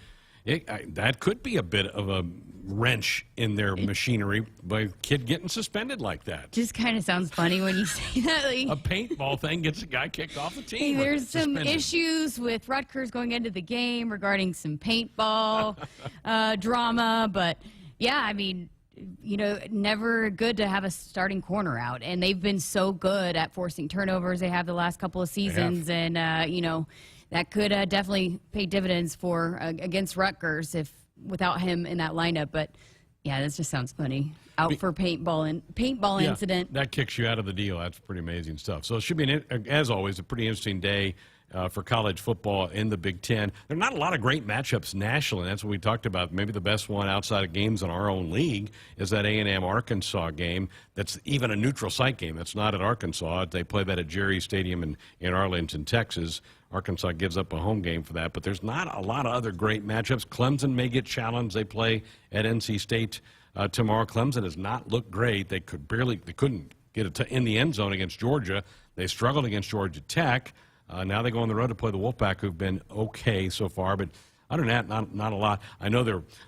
that could be a bit of a wrench in their machinery by a kid getting suspended like that. Just kind of sounds funny when you say that. Like, a paintball thing gets a guy kicked off the team. There's some issues with Rutgers going into the game regarding some paintball drama, but yeah, I mean, never good to have a starting corner out, and they've been so good at forcing turnovers. They have the last couple of seasons, and that could definitely pay dividends for against Rutgers without him in that lineup. But yeah, this just sounds funny. Out for paintball incident. That kicks you out of the deal. That's pretty amazing stuff. So it should be, as always, a pretty interesting day for college football in the Big Ten. There are not a lot of great matchups nationally. That's what we talked about. Maybe the best one outside of games in our own league is that A&M Arkansas game. That's even a neutral site game. That's not at Arkansas. They play that at Jerry Stadium in Arlington, Texas. Arkansas gives up a home game for that. But there's not a lot of other great matchups. Clemson may get challenged. They play at NC State tomorrow. Clemson has not looked great. They couldn't get it in the end zone against Georgia. They struggled against Georgia Tech. Now they go on the road to play the Wolfpack, who've been okay so far. But Other than that, not a lot. I know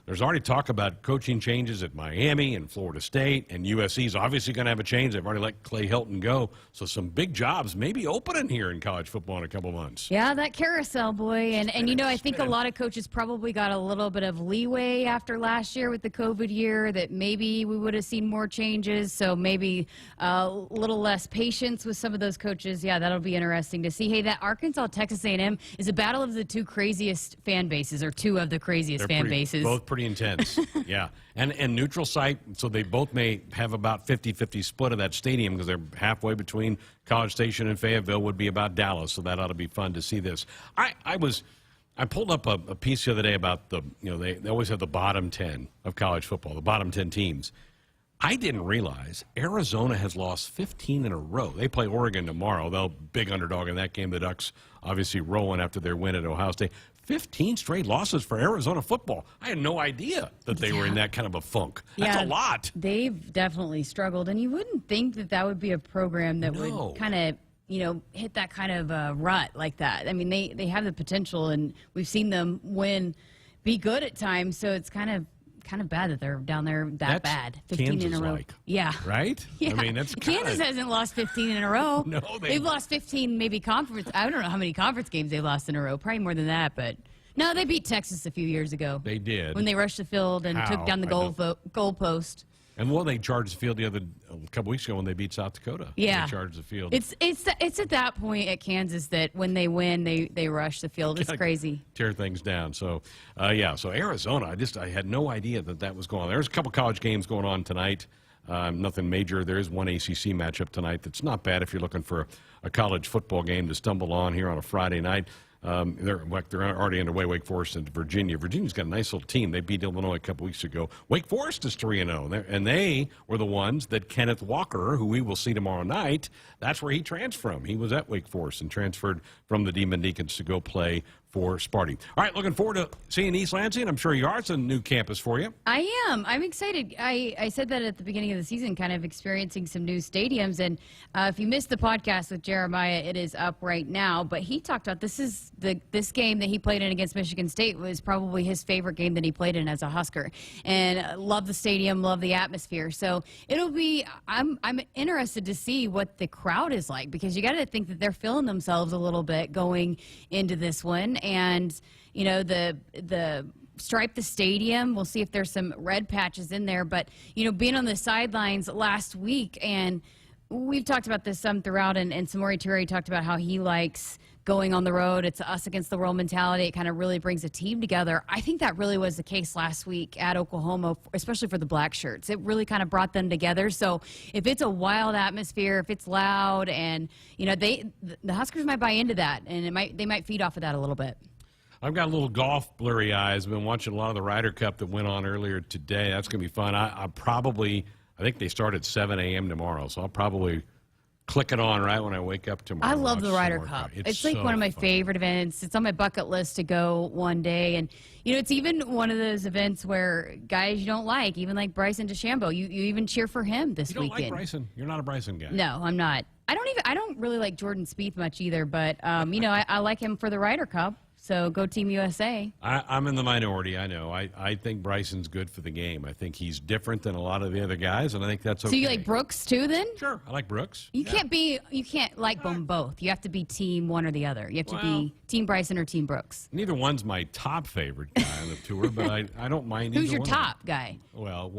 there's already talk about coaching changes at Miami and Florida State, and USC is obviously going to have a change. They've already let Clay Helton go. So some big jobs may be opening here in college football in a couple months. Yeah, that carousel, boy. And you know, I think a lot of coaches probably got a little bit of leeway after last year with the COVID year, that maybe we would have seen more changes. So maybe a little less patience with some of those coaches. Yeah, that'll be interesting to see. Hey, that Arkansas-Texas A&M is a battle of the two craziest fan bases, or two of the craziest fan bases. Both pretty intense. Yeah. And neutral site, so they both may have about 50-50 split of that stadium, because they're halfway between College Station and Fayetteville, would be about Dallas. So that ought to be fun to see this. I pulled up a piece the other day about they always have the bottom 10 of college football, the bottom 10 teams. I didn't realize Arizona has lost 15 in a row. They play Oregon tomorrow. They'll big underdog in that game. The Ducks obviously rolling after their win at Ohio State. 15 straight losses for Arizona football. I had no idea that they were in that kind of a funk. That's a lot. They've definitely struggled, and you wouldn't think that would be a program that would kind of hit that kind of rut like that. I mean, they have the potential, and we've seen them be good at times. So it's kind of bad that they're down there that's bad. 15 Kansas in a row. Like, yeah. Right? Yeah. I mean, that's Kansas hasn't lost 15 in a row. No, they've lost 15 maybe conference. I don't know how many conference games they lost in a row. Probably more than that, but no, they beat Texas a few years ago. They did. When they rushed the field and took down the goal post. And they charged the field a couple weeks ago when they beat South Dakota. Yeah, they charged the field. It's at that point at Kansas that when they win, they rush the field. It's crazy. Tear things down. So so Arizona, I had no idea that was going on. There's a couple college games going on tonight. Nothing major. There is one ACC matchup tonight that's not bad if you're looking for a college football game to stumble on here on a Friday night. They're already underway, Wake Forest and Virginia. Virginia's got a nice little team. They beat Illinois a couple weeks ago. Wake Forest is 3-0, and they were the ones that Kenneth Walker, who we will see tomorrow night, that's where he transferred from. He was at Wake Forest and transferred from the Demon Deacons to go play for Sparty. All right, looking forward to seeing East Lansing. I'm sure you are. It's a new campus for you. I am. I'm excited. I said that at the beginning of the season, kind of experiencing some new stadiums. And if you missed the podcast with Jeremiah, it is up right now. But he talked about this game that he played in against Michigan State was probably his favorite game that he played in as a Husker. And love the stadium, love the atmosphere. So it'll be. I'm interested to see what the crowd is like, because you got to think that they're feeling themselves a little bit going into this one. And the stripe the stadium. We'll see if there's some red patches in there. But being on the sidelines last week, and we've talked about this some throughout, and Samori Toure talked about how he likes going on the road. It's us against the world mentality. It kind of really brings a team together. I think that really was the case last week at Oklahoma, especially for the black shirts. It really kind of brought them together. So if it's a wild atmosphere, if it's loud, and the Huskers might buy into that, and they might feed off of that a little bit. I've got a little golf blurry eyes. I've been watching a lot of the Ryder Cup that went on earlier today. That's going to be fun. I think they start at 7 a.m. tomorrow, so I'll probably click it on right when I wake up tomorrow. I love the Ryder Cup. It's like one of my favorite events. It's on my bucket list to go one day. And, it's even one of those events where guys you don't like, even like Bryson DeChambeau, you even cheer for him this weekend. You don't like Bryson? You're not a Bryson guy. No, I'm not. I don't really like Jordan Spieth much either, but, I like him for the Ryder Cup. So go Team USA. I'm in the minority, I know. I think Bryson's good for the game. I think he's different than a lot of the other guys, and I think that's okay. So you like Brooks too then? Sure, I like Brooks. You can't like them both. You have to be team one or the other. You have to be Team Bryson or Team Brooks. Neither one's my top favorite guy on the tour, but I don't mind either one. Who's your top guy? Well,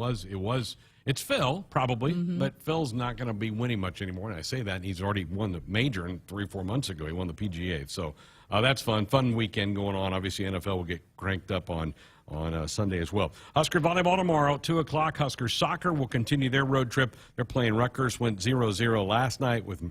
it's Phil, probably, but Phil's not going to be winning much anymore. And I say that, and he's already won the major 3 or 4 months ago. He won the PGA. So that's fun. Fun weekend going on. Obviously, NFL will get cranked up on Sunday as well. Husker volleyball tomorrow, 2 o'clock. Husker soccer will continue their road trip. They're playing Rutgers, went 0-0 last night with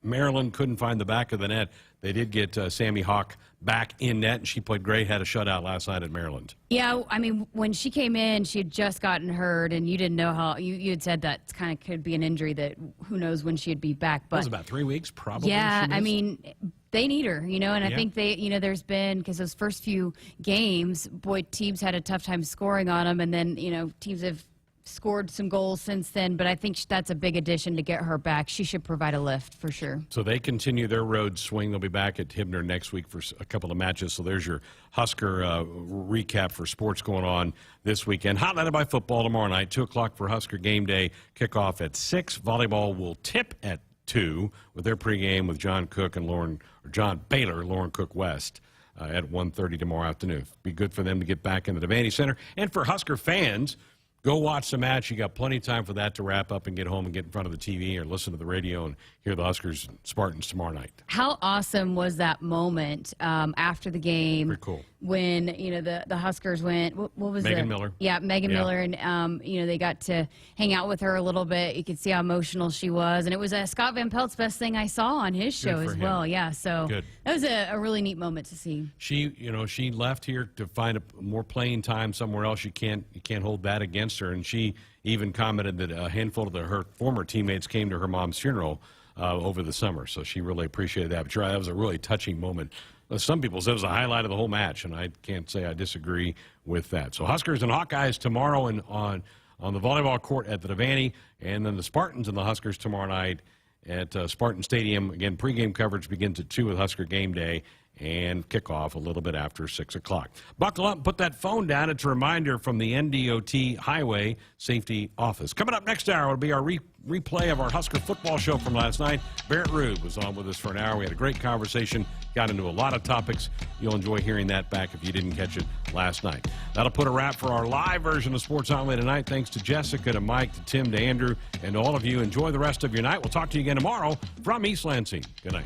Maryland. Couldn't find the back of the net. They did get Sammy Hawk back in net, and she played great, had a shutout last night at Maryland. Yeah, I mean, when she came in, she had just gotten hurt, and you didn't know how, you had said that kind of could be an injury that who knows when she'd be back. But it was about 3 weeks, probably. Yeah, I mean, they need her, and I think there's been, because those first few games, teams had a tough time scoring on them, and then, teams have scored some goals since then, but I think that's a big addition to get her back. She should provide a lift for sure. So they continue their road swing. They'll be back at Hibner next week for a couple of matches. So there's your Husker recap for sports going on this weekend. Highlighted by football tomorrow night, 2 o'clock for Husker game day. Kickoff at 6. Volleyball will tip at 2 with their pregame with John Cook and John Baylor, Lauren Cook West. At 1:30 tomorrow afternoon. Be good for them to get back in the Devaney Center. And for Husker fans, go watch the match. You got plenty of time for that to wrap up and get home and get in front of the TV or listen to the radio and hear the Huskers Spartans tomorrow night. How awesome was that moment after the game? Pretty cool. When, the Huskers went, what was it? Megan Miller. Yeah, Megan Miller, and, they got to hang out with her a little bit. You could see how emotional she was. And it was Scott Van Pelt's best thing I saw on his show as well. Yeah, so Good. That was a really neat moment to see. She left here to find more playing time somewhere else. You can't hold that against her. And she even commented that a handful of her former teammates came to her mom's funeral over the summer. So she really appreciated that. But that was a really touching moment. Some people said it was a highlight of the whole match, and I can't say I disagree with that. So Huskers and Hawkeyes tomorrow on the volleyball court at the Devaney, and then the Spartans and the Huskers tomorrow night at Spartan Stadium. Again, pregame coverage begins at 2 with Husker game day, and kickoff a little bit after 6 o'clock. Buckle up and put that phone down. It's a reminder from the NDOT Highway Safety Office. Coming up next hour will be our replay of our Husker football show from last night. Barrett Rube was on with us for an hour. We had a great conversation, got into a lot of topics. You'll enjoy hearing that back if you didn't catch it last night. That'll put a wrap for our live version of Sports Only tonight. Thanks to Jessica, to Mike, to Tim, to Andrew, and to all of you. Enjoy the rest of your night. We'll talk to you again tomorrow from East Lansing. Good night.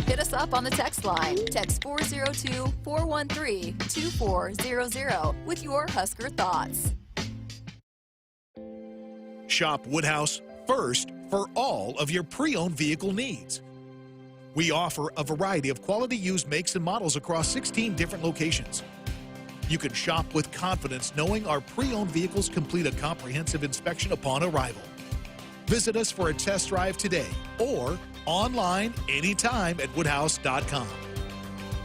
Hit us up on the text line. Text 402-413-2400 with your Husker thoughts. Shop Woodhouse first for all of your pre-owned vehicle needs. We offer a variety of quality used makes and models across 16 different locations. You can shop with confidence knowing our pre-owned vehicles complete a comprehensive inspection upon arrival. Visit us for a test drive today or online anytime at woodhouse.com.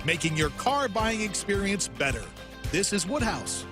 Making your car buying experience better. This is Woodhouse.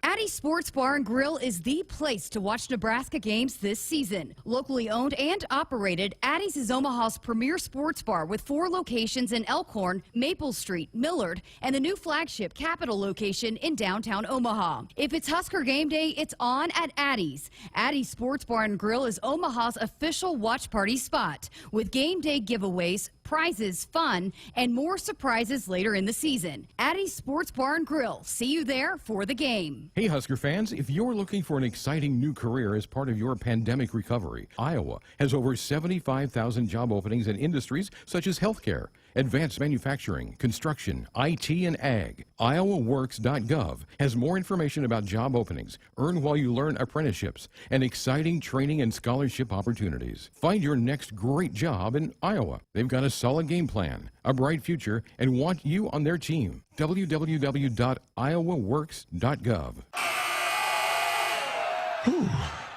Addie's Sports Bar and Grill is the place to watch Nebraska games this season. Locally owned and operated, Addie's is Omaha's premier sports bar with 4 locations in Elkhorn, Maple Street, Millard, and the new flagship Capitol location in downtown Omaha. If it's Husker game day, it's on at Addie's. Addie's Sports Bar and Grill is Omaha's official watch party spot with game day giveaways, prizes, fun, and more surprises later in the season. Addie's Sports Bar and Grill. See you there for the game. Hey, Husker fans, if you're looking for an exciting new career as part of your pandemic recovery, Iowa has over 75,000 job openings in industries such as healthcare, advanced manufacturing, construction, IT, and ag. IowaWorks.gov has more information about job openings, earn while you learn apprenticeships, and exciting training and scholarship opportunities. Find your next great job in Iowa. They've got a solid game plan, a bright future, and want you on their team. www.iowaworks.gov.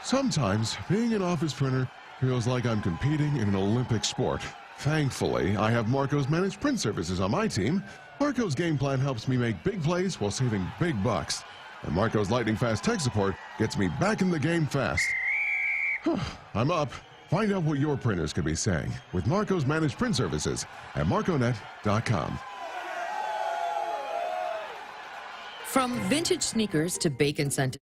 Sometimes being an office printer feels like I'm competing in an Olympic sport. Thankfully, I have Marco's Managed Print Services on my team. Marco's game plan helps me make big plays while saving big bucks. And Marco's lightning fast tech support gets me back in the game fast. I'm up. Find out what your printers could be saying with Marco's Managed Print Services at marconet.com. From vintage sneakers to bacon scented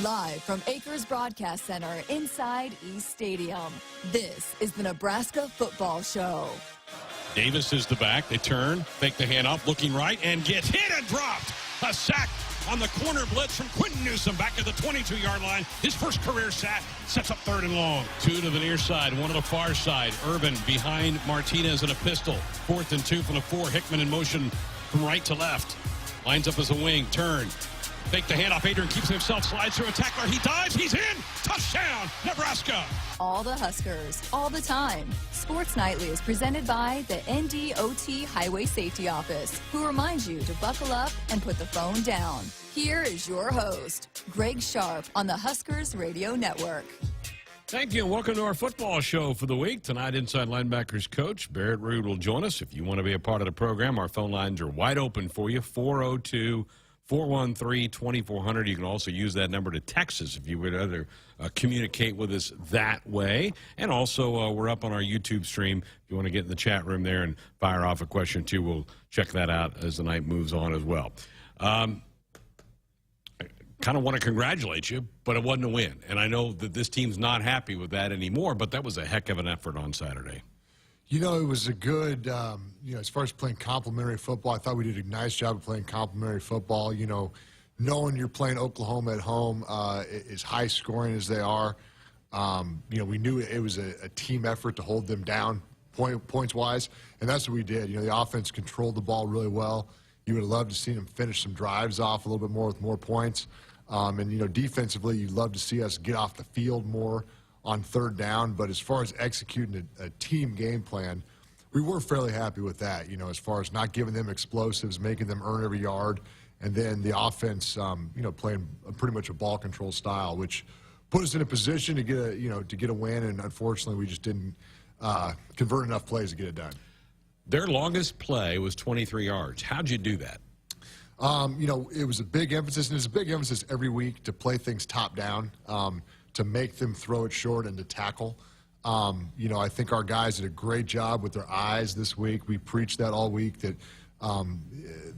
Live from Acres Broadcast Center inside East Stadium, this is the Nebraska Football Show. Davis is the back. They turn, fake the handoff, looking right, and gets hit and dropped. A sack on the corner blitz from Quentin Newsome back at the 22-yard line. His first career sack sets up 3rd and long. 2 to the near side, 1 to the far side. Urban behind Martinez in a pistol. 4th and 2 from the 4. Hickman in motion from right to left. Lines up as a wing, turn. Fake the handoff. Adrian keeps himself, slides through a tackler. He dives. He's in. Touchdown, Nebraska. All the Huskers, all the time. Sports Nightly is presented by the NDOT Highway Safety Office, who reminds you to buckle up and put the phone down. Here is your host, Greg Sharpe, on the Huskers Radio Network. Thank you, and welcome to our football show for the week. Tonight, Inside Linebackers coach Barrett Ruud will join us. If you want to be a part of the program, our phone lines are wide open for you, 402-413-2400. You can also use that number to text us if you would rather communicate with us that way. And also, we're up on our YouTube stream. If you want to get in the chat room there and fire off a question, too, we'll check that out as the night moves on as well. I kind of want to congratulate you, but it wasn't a win. And I know that this team's not happy with that anymore, but that was a heck of an effort on Saturday. You know, it was a good, as far as playing complimentary football, I thought we did a nice job of playing complimentary football. You know, knowing you're playing Oklahoma at home, as high scoring as they are, we knew it was a team effort to hold them down points-wise, and that's what we did. You know, the offense controlled the ball really well. You would have loved to see them finish some drives off a little bit more with more points. And, defensively, you'd love to see us get off the field more on 3rd down, but as far as executing a team game plan, we were fairly happy with that, as far as not giving them explosives, making them earn every yard, and then the offense, playing pretty much a ball control style, which put us in a position to get a win, and unfortunately we just didn't convert enough plays to get it done. Their longest play was 23 yards. How'd you do that? It was a big emphasis, and it's a big emphasis every week to play things top down, to make them throw it short and to tackle. I think our guys did a great job with their eyes this week. We preached that all week, that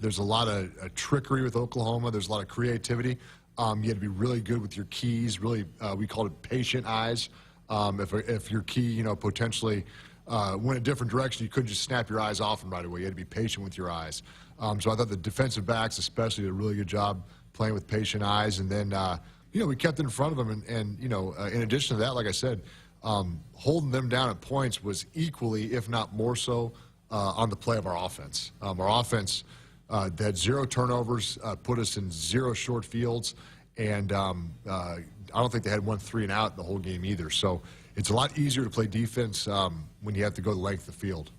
there's a lot of trickery with Oklahoma. There's a lot of creativity. You had to be really good with your keys, really, we called it patient eyes. If your key, potentially went a different direction, you couldn't just snap your eyes off them right away. You had to be patient with your eyes. So I thought the defensive backs especially did a really good job playing with patient eyes. And then, we kept in front of them. And in addition to that, like I said, holding them down at points was equally, if not more so, on the play of our offense. Our offense had 0 turnovers, put us in 0 short fields. And I don't think they had 1 3 and out the whole game either. So it's a lot easier to play defense when you have to go the length of the field.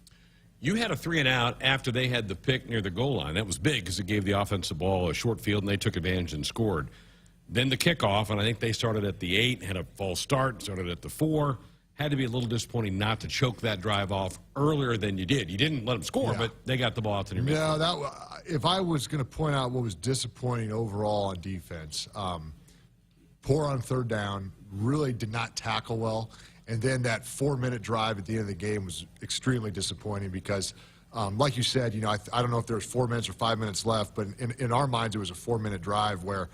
You had a 3 and out after they had the pick near the goal line. That was big because it gave the offensive ball a short field, and they took advantage and scored. Then the kickoff, and I think they started at the 8, had a false start, started at the 4. Had to be a little disappointing not to choke that drive off earlier than you did. You didn't let them score, but they got the ball out to your midfield. No, if I was going to point out what was disappointing overall on defense, poor on 3rd down, really did not tackle well. And then that 4-minute drive at the end of the game was extremely disappointing because, like you said, I don't know if there was 4 minutes or 5 minutes left, but in our minds it was a 4-minute drive where,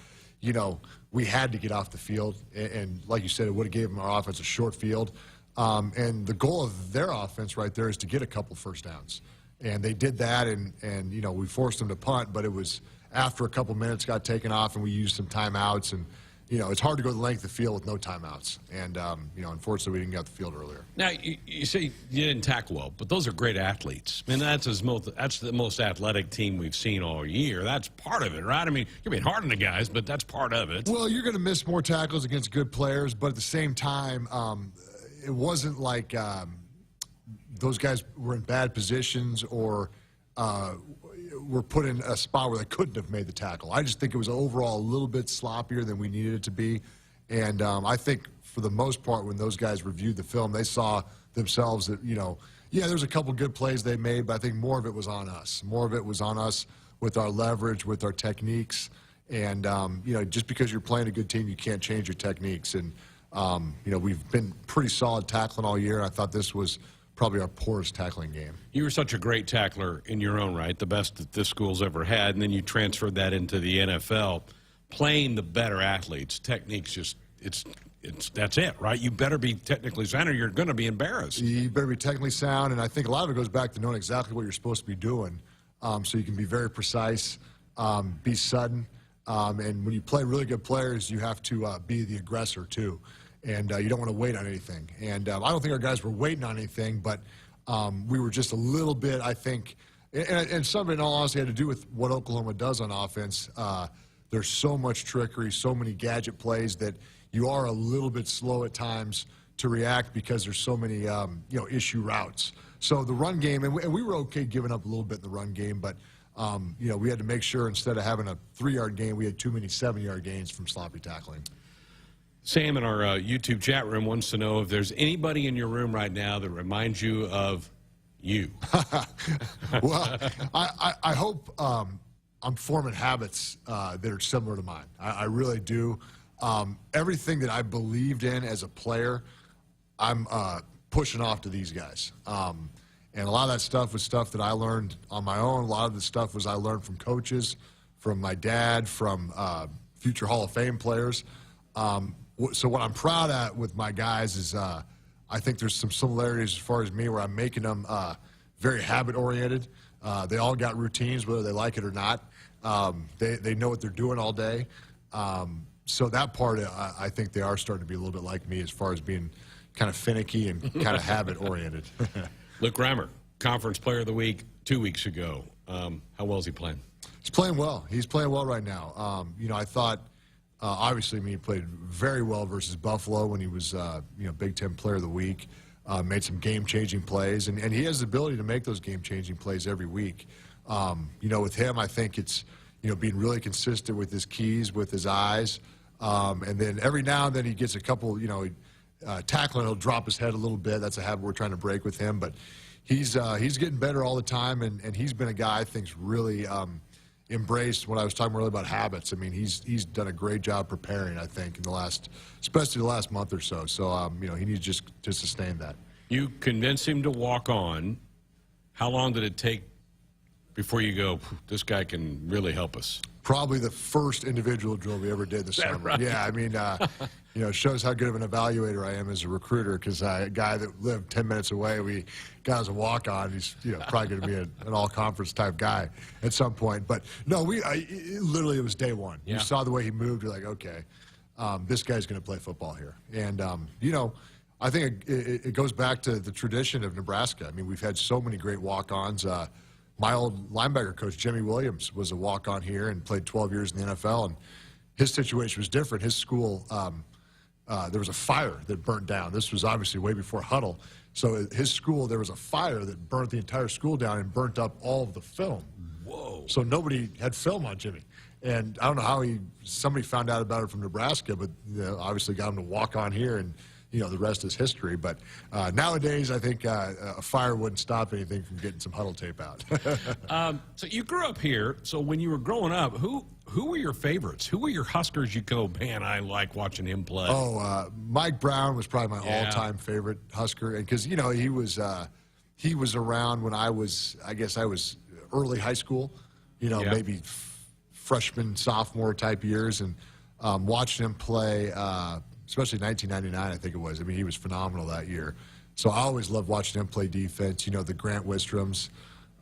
we had to get off the field. And like you said, it would have given our offense a short field. And the goal of their offense right there is to get a couple first downs. And they did that, and we forced them to punt, but it was after a couple minutes got taken off and we used some timeouts. And it's hard to go the length of the field with no timeouts. And, unfortunately, we didn't get off the field earlier. Now, you say you didn't tackle well, but those are great athletes. I mean, that's the most athletic team we've seen all year. That's part of it, right? I mean, you're being hard on the guys, but that's part of it. Well, you're going to miss more tackles against good players, but at the same time, it wasn't like those guys were in bad positions or were put in a spot where they couldn't have made the tackle. I just think it was overall a little bit sloppier than we needed it to be. And I think for the most part, when those guys reviewed the film, they saw themselves that, there's a couple good plays they made, but I think more of it was on us. More of it was on us with our leverage, with our techniques. And, just because you're playing a good team, you can't change your techniques. And, we've been pretty solid tackling all year. I thought this was probably our poorest tackling game. You were such a great tackler in your own right, the best that this school's ever had, and then you transferred that into the NFL. playing the better athletes, technique's just that's it, right? You better be technically sound or you're going to be embarrassed. You better be technically sound, and I think a lot of it goes back to knowing exactly what you're supposed to be doing, so you can be very precise, be sudden, and when you play really good players, you have to be the aggressor too, and you don't want to wait on anything. And I don't think our guys were waiting on anything, but we were just a little bit, I think, and some of it, in all honesty, had to do with what Oklahoma does on offense. There's so much trickery, so many gadget plays that you are a little bit slow at times to react because there's so many issue routes. So the run game, and we were okay giving up a little bit in the run game, but we had to make sure instead of having a 3-yard gain, we had too many 7-yard gains from sloppy tackling. Sam in our YouTube chat room wants to know if there's anybody in your room right now that reminds you of you. Well, I hope I'm forming habits that are similar to mine. I really do. Everything that I believed in as a player, I'm pushing off to these guys. And a lot of that stuff was stuff that I learned on my own. A lot of the stuff was I learned from coaches, from my dad, from future Hall of Fame players. So what I'm proud at with my guys is I think there's some similarities as far as me where I'm making them very habit-oriented. They all got routines, whether they like it or not. They know what they're doing all day. So that part, I think they are starting to be a little bit like me as far as being kind of finicky and kind of habit-oriented. Luke Reimer, Conference Player of the Week 2 weeks ago. How well is he playing? He's playing well. He's playing well right now. I thought, obviously, he played very well versus Buffalo when he was, Big Ten Player of the Week. Made some game-changing plays, and he has the ability to make those game-changing plays every week. With him, I think it's, being really consistent with his keys, with his eyes, and then every now and then he gets a couple, tackling, he'll drop his head a little bit. That's a habit we're trying to break with him, but he's getting better all the time, and he's been a guy I think's really embraced what I was talking earlier about habits. I mean, he's done a great job preparing, I think, especially the last month or so. So, he needs just to sustain that. You convinced him to walk on. How long did it take before you go, this guy can really help us? Probably the first individual drill we ever did this summer. Right? Yeah, I mean, it shows how good of an evaluator I am as a recruiter, because a guy that lived 10 minutes away, we got as a walk-on. He's probably going to be an all-conference type guy at some point. But no, literally it was day one. Yeah. You saw the way he moved. You're like, okay, this guy's going to play football here. And I think it goes back to the tradition of Nebraska. I mean, we've had so many great walk-ons. My old linebacker coach, Jimmy Williams, was a walk-on here and played 12 years in the NFL, and his situation was different. His school, there was a fire that burnt down. This was obviously way before Huddle. So at his school, there was a fire that burnt the entire school down and burnt up all of the film. Whoa. So nobody had film on Jimmy. And I don't know how somebody found out about it from Nebraska, but obviously got him to walk on here, and the rest is history. But nowadays, I think a fire wouldn't stop anything from getting some Huddle tape out. So you grew up here. So when you were growing up, who were your favorites? Who were your Huskers you go, man, I like watching him play? Oh, Mike Brown was probably my all-time favorite Husker. And because, he was around when I was early high school, maybe freshman, sophomore type years. And watching him play, especially 1999, I think it was. I mean, he was phenomenal that year. So I always loved watching him play defense. The Grant Wistroms,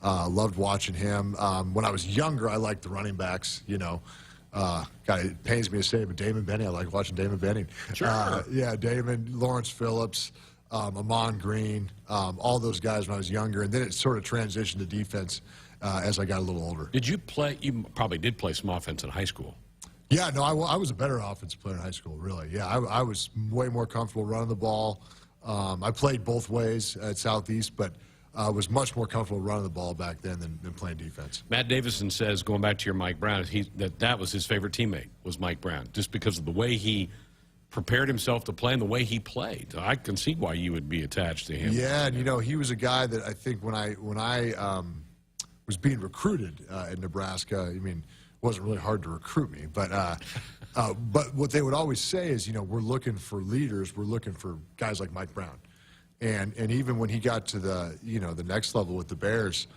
loved watching him. When I was younger, I liked the running backs. God, it pains me to say it, but Damon Benning, I like watching Damon Benning. Sure. Damon, Lawrence Phillips, Amon Green, all those guys when I was younger. And then it sort of transitioned to defense as I got a little older. Did you play? You probably did play some offense in high school. Yeah, no, I was a better offensive player in high school, really. Yeah, I was way more comfortable running the ball. I played both ways at Southeast, but I was much more comfortable running the ball back then than playing defense. Matt Davison says, going back to your Mike Brown, that was his favorite teammate, was Mike Brown, just because of the way he prepared himself to play and the way he played. I can see why you would be attached to him. Yeah, and he was a guy that I think when I was being recruited in Nebraska, I mean, it wasn't really hard to recruit me, but what they would always say is, we're looking for leaders, we're looking for guys like Mike Brown, and even when he got to the the next level with the Bears,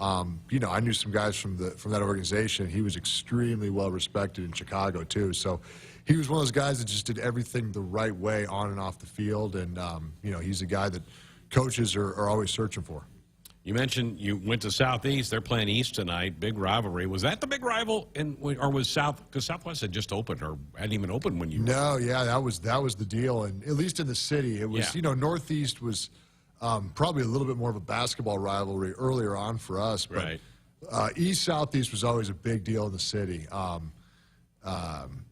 You know, I knew some guys from that organization. He was extremely well respected in Chicago too. So he was one of those guys that just did everything the right way on and off the field. And you know, he's a guy that coaches are always searching for. You mentioned you went to Southeast. They're playing East tonight. Big rivalry. Was that the big rival, or was South? Because Southwest had just opened, or hadn't even opened when you. No, yeah, that was the deal, and at least in the city, it was. Yeah. You know, Northeast was probably a little bit more of a basketball rivalry earlier on for us, but Right. East Southeast was always a big deal in the city.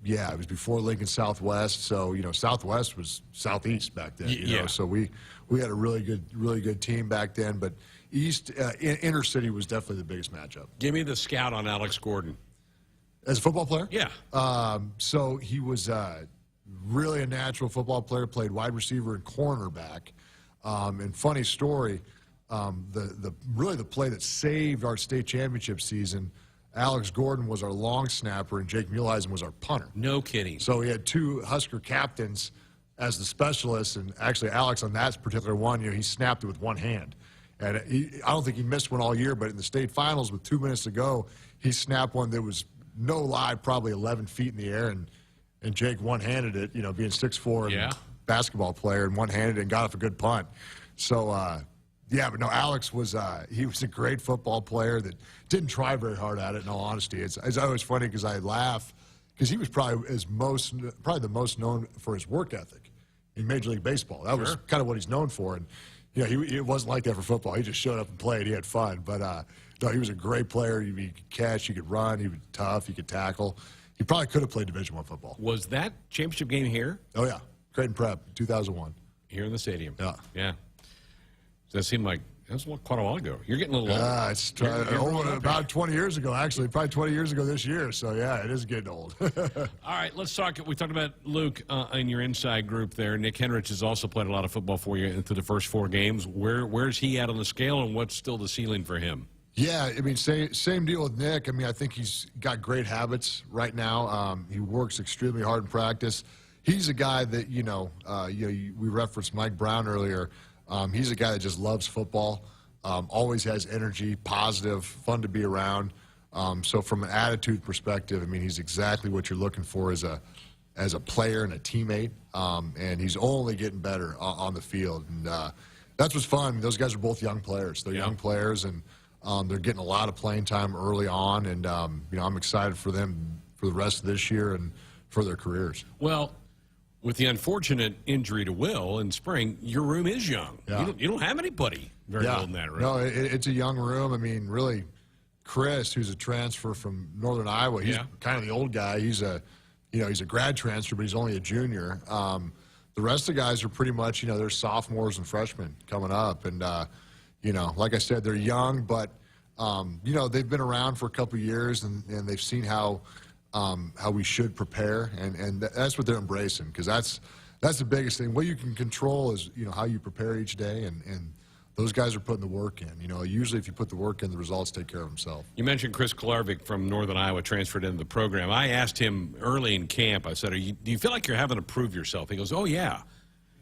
Yeah, it was before Lincoln Southwest, so you know Southwest was Southeast back then. You know, so we had a really good team back then, but East inner city was definitely the biggest matchup. Give me the scout on Alex Gordon. As a football player? Yeah. So he was really a natural football player, played wide receiver and cornerback. And funny story, the play that saved our state championship season, Alex Gordon was our long snapper and Jake Muleisen was our punter. No kidding. So we had two Husker captains as the specialists, and actually Alex on that particular one, you know, he snapped it with one hand. And I don't think he missed one all year, but in the state finals with 2 minutes to go, he snapped one that was, no lie, probably 11 feet in the air, and Jake one-handed it, you know, being 6'4" and basketball player, and one-handed it and got off a good punt. So, yeah, but no, Alex was he was a great football player that didn't try very hard at it, in all honesty. It's always funny because I laugh because he was probably the most known for his work ethic in Major League Baseball. That was kind of what he's known for. And you know, he wasn't like that for football. He just showed up and played. He had fun. But no, he was a great player. He could catch, he could run, he was tough, he could tackle. He probably could have played Division I football. Was that championship game here? Oh, yeah. Creighton Prep, 2001. Here in the stadium. Yeah. Yeah. That seemed like that was quite a while ago. You're getting a little older. Yeah, it's about 20 years ago, actually. Probably 20 years ago this year. So, yeah, it is getting old. All right, let's talk. We talked about Luke in your inside group there. Nick Henrich has also played a lot of football for you through the first 4 games. Where's he at on the scale, and what's still the ceiling for him? Yeah, I mean, same deal with Nick. I mean, I think he's got great habits right now. He works extremely hard in practice. He's a guy that, we referenced Mike Brown earlier. He's a guy that just loves football, always has energy, positive, fun to be around. So from an attitude perspective, I mean, he's exactly what you're looking for as a player and a teammate. And he's only getting better on the field. And that's what's fun. I mean, those guys are both young players. They're young players, and they're getting a lot of playing time early on. And, I'm excited for them for the rest of this year and for their careers. Well, with the unfortunate injury to Will in spring, your room is young. Yeah. You don't have anybody very old in that room. No, it's a young room. I mean, really, Chris, who's a transfer from Northern Iowa, he's kind of the old guy. He's a grad transfer, but he's only a junior. The rest of the guys are pretty much, they're sophomores and freshmen coming up. And, like I said, they're young, but, they've been around for a couple of years, and they've seen how we should prepare, and that's what they're embracing, because that's the biggest thing. What you can control is how you prepare each day, and those guys are putting the work in. Usually if you put the work in, the results take care of themselves. You mentioned Chris Kolarvik from Northern Iowa transferred into the program. I asked him early in camp, I said, do you feel like you're having to prove yourself? He goes, oh, yeah.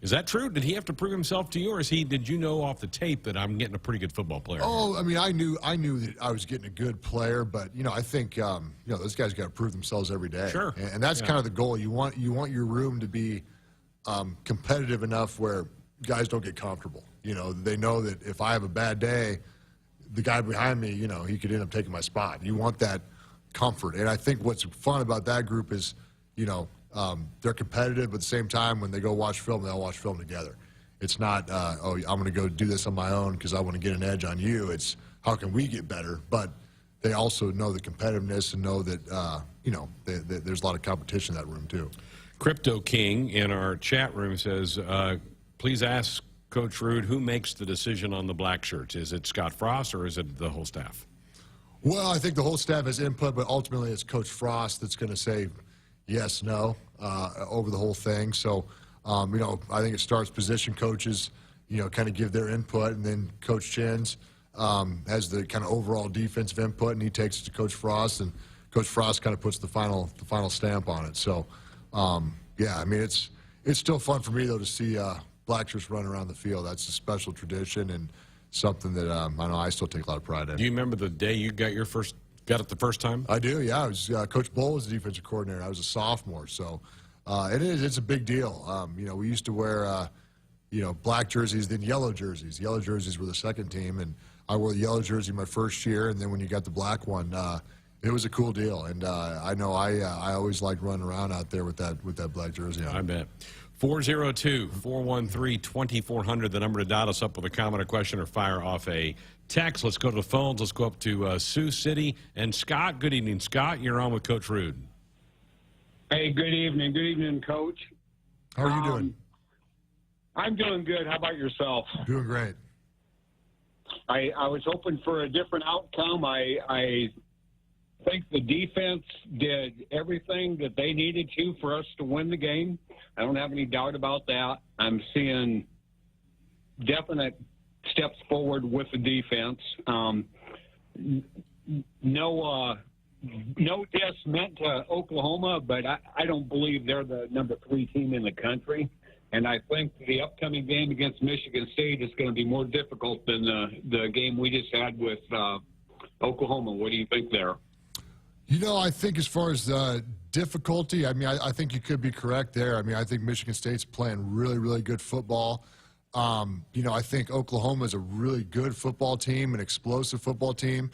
Is that true? Did he have to prove himself to you, or did you know off the tape that I'm getting a pretty good football player? Oh, I mean, I knew that I was getting a good player, but I think those guys got to prove themselves every day. Sure. And that's kind of the goal. You want your room to be competitive enough where guys don't get comfortable. They know that if I have a bad day, the guy behind me, he could end up taking my spot. You want that comfort. And I think what's fun about that group is, they're competitive, but at the same time, when they go watch film, they'll watch film together. It's not, I'm going to go do this on my own because I want to get an edge on you. It's how can we get better? But they also know the competitiveness and know that, there's a lot of competition in that room, too. Crypto King in our chat room says, please ask Coach Ruud who makes the decision on the black shirts. Is it Scott Frost or is it the whole staff? Well, I think the whole staff has input, but ultimately it's Coach Frost that's going to say yes, no, over the whole thing. So, I think it starts position coaches, kind of give their input, and then Coach Chins has the kind of overall defensive input, and he takes it to Coach Frost, and Coach Frost kind of puts the final stamp on it. So, yeah, I mean, it's still fun for me, though, to see black shirts run around the field. That's a special tradition, and something that I know I still take a lot of pride in. Do you remember the day you got it the first time? I do, yeah. I was, Coach Bull was the defensive coordinator. I was a sophomore, so it's a big deal. We used to wear, black jerseys, then yellow jerseys. Yellow jerseys were the second team, and I wore the yellow jersey my first year, and then when you got the black one, it was a cool deal. And I know I always liked running around out there with that black jersey on. I bet. 402-413-2400, the number to dial us up with a comment or question or fire off a text. Let's go to the phones. Let's go up to Sioux City. And Scott, good evening. Scott, you're on with Coach Rude. Hey, good evening. Good evening, Coach. How are you doing? I'm doing good. How about yourself? Doing great. I was hoping for a different outcome. I think the defense did everything that they needed to for us to win the game. I don't have any doubt about that. I'm seeing definite steps forward with the defense. No diss meant to Oklahoma, but I don't believe they're the number 3 team in the country. And I think the upcoming game against Michigan State is going to be more difficult than the game we just had with Oklahoma. What do you think there? I think as far as difficulty, I think you could be correct there. I think Michigan State's playing really, really good football. I think Oklahoma is a really good football team, an explosive football team.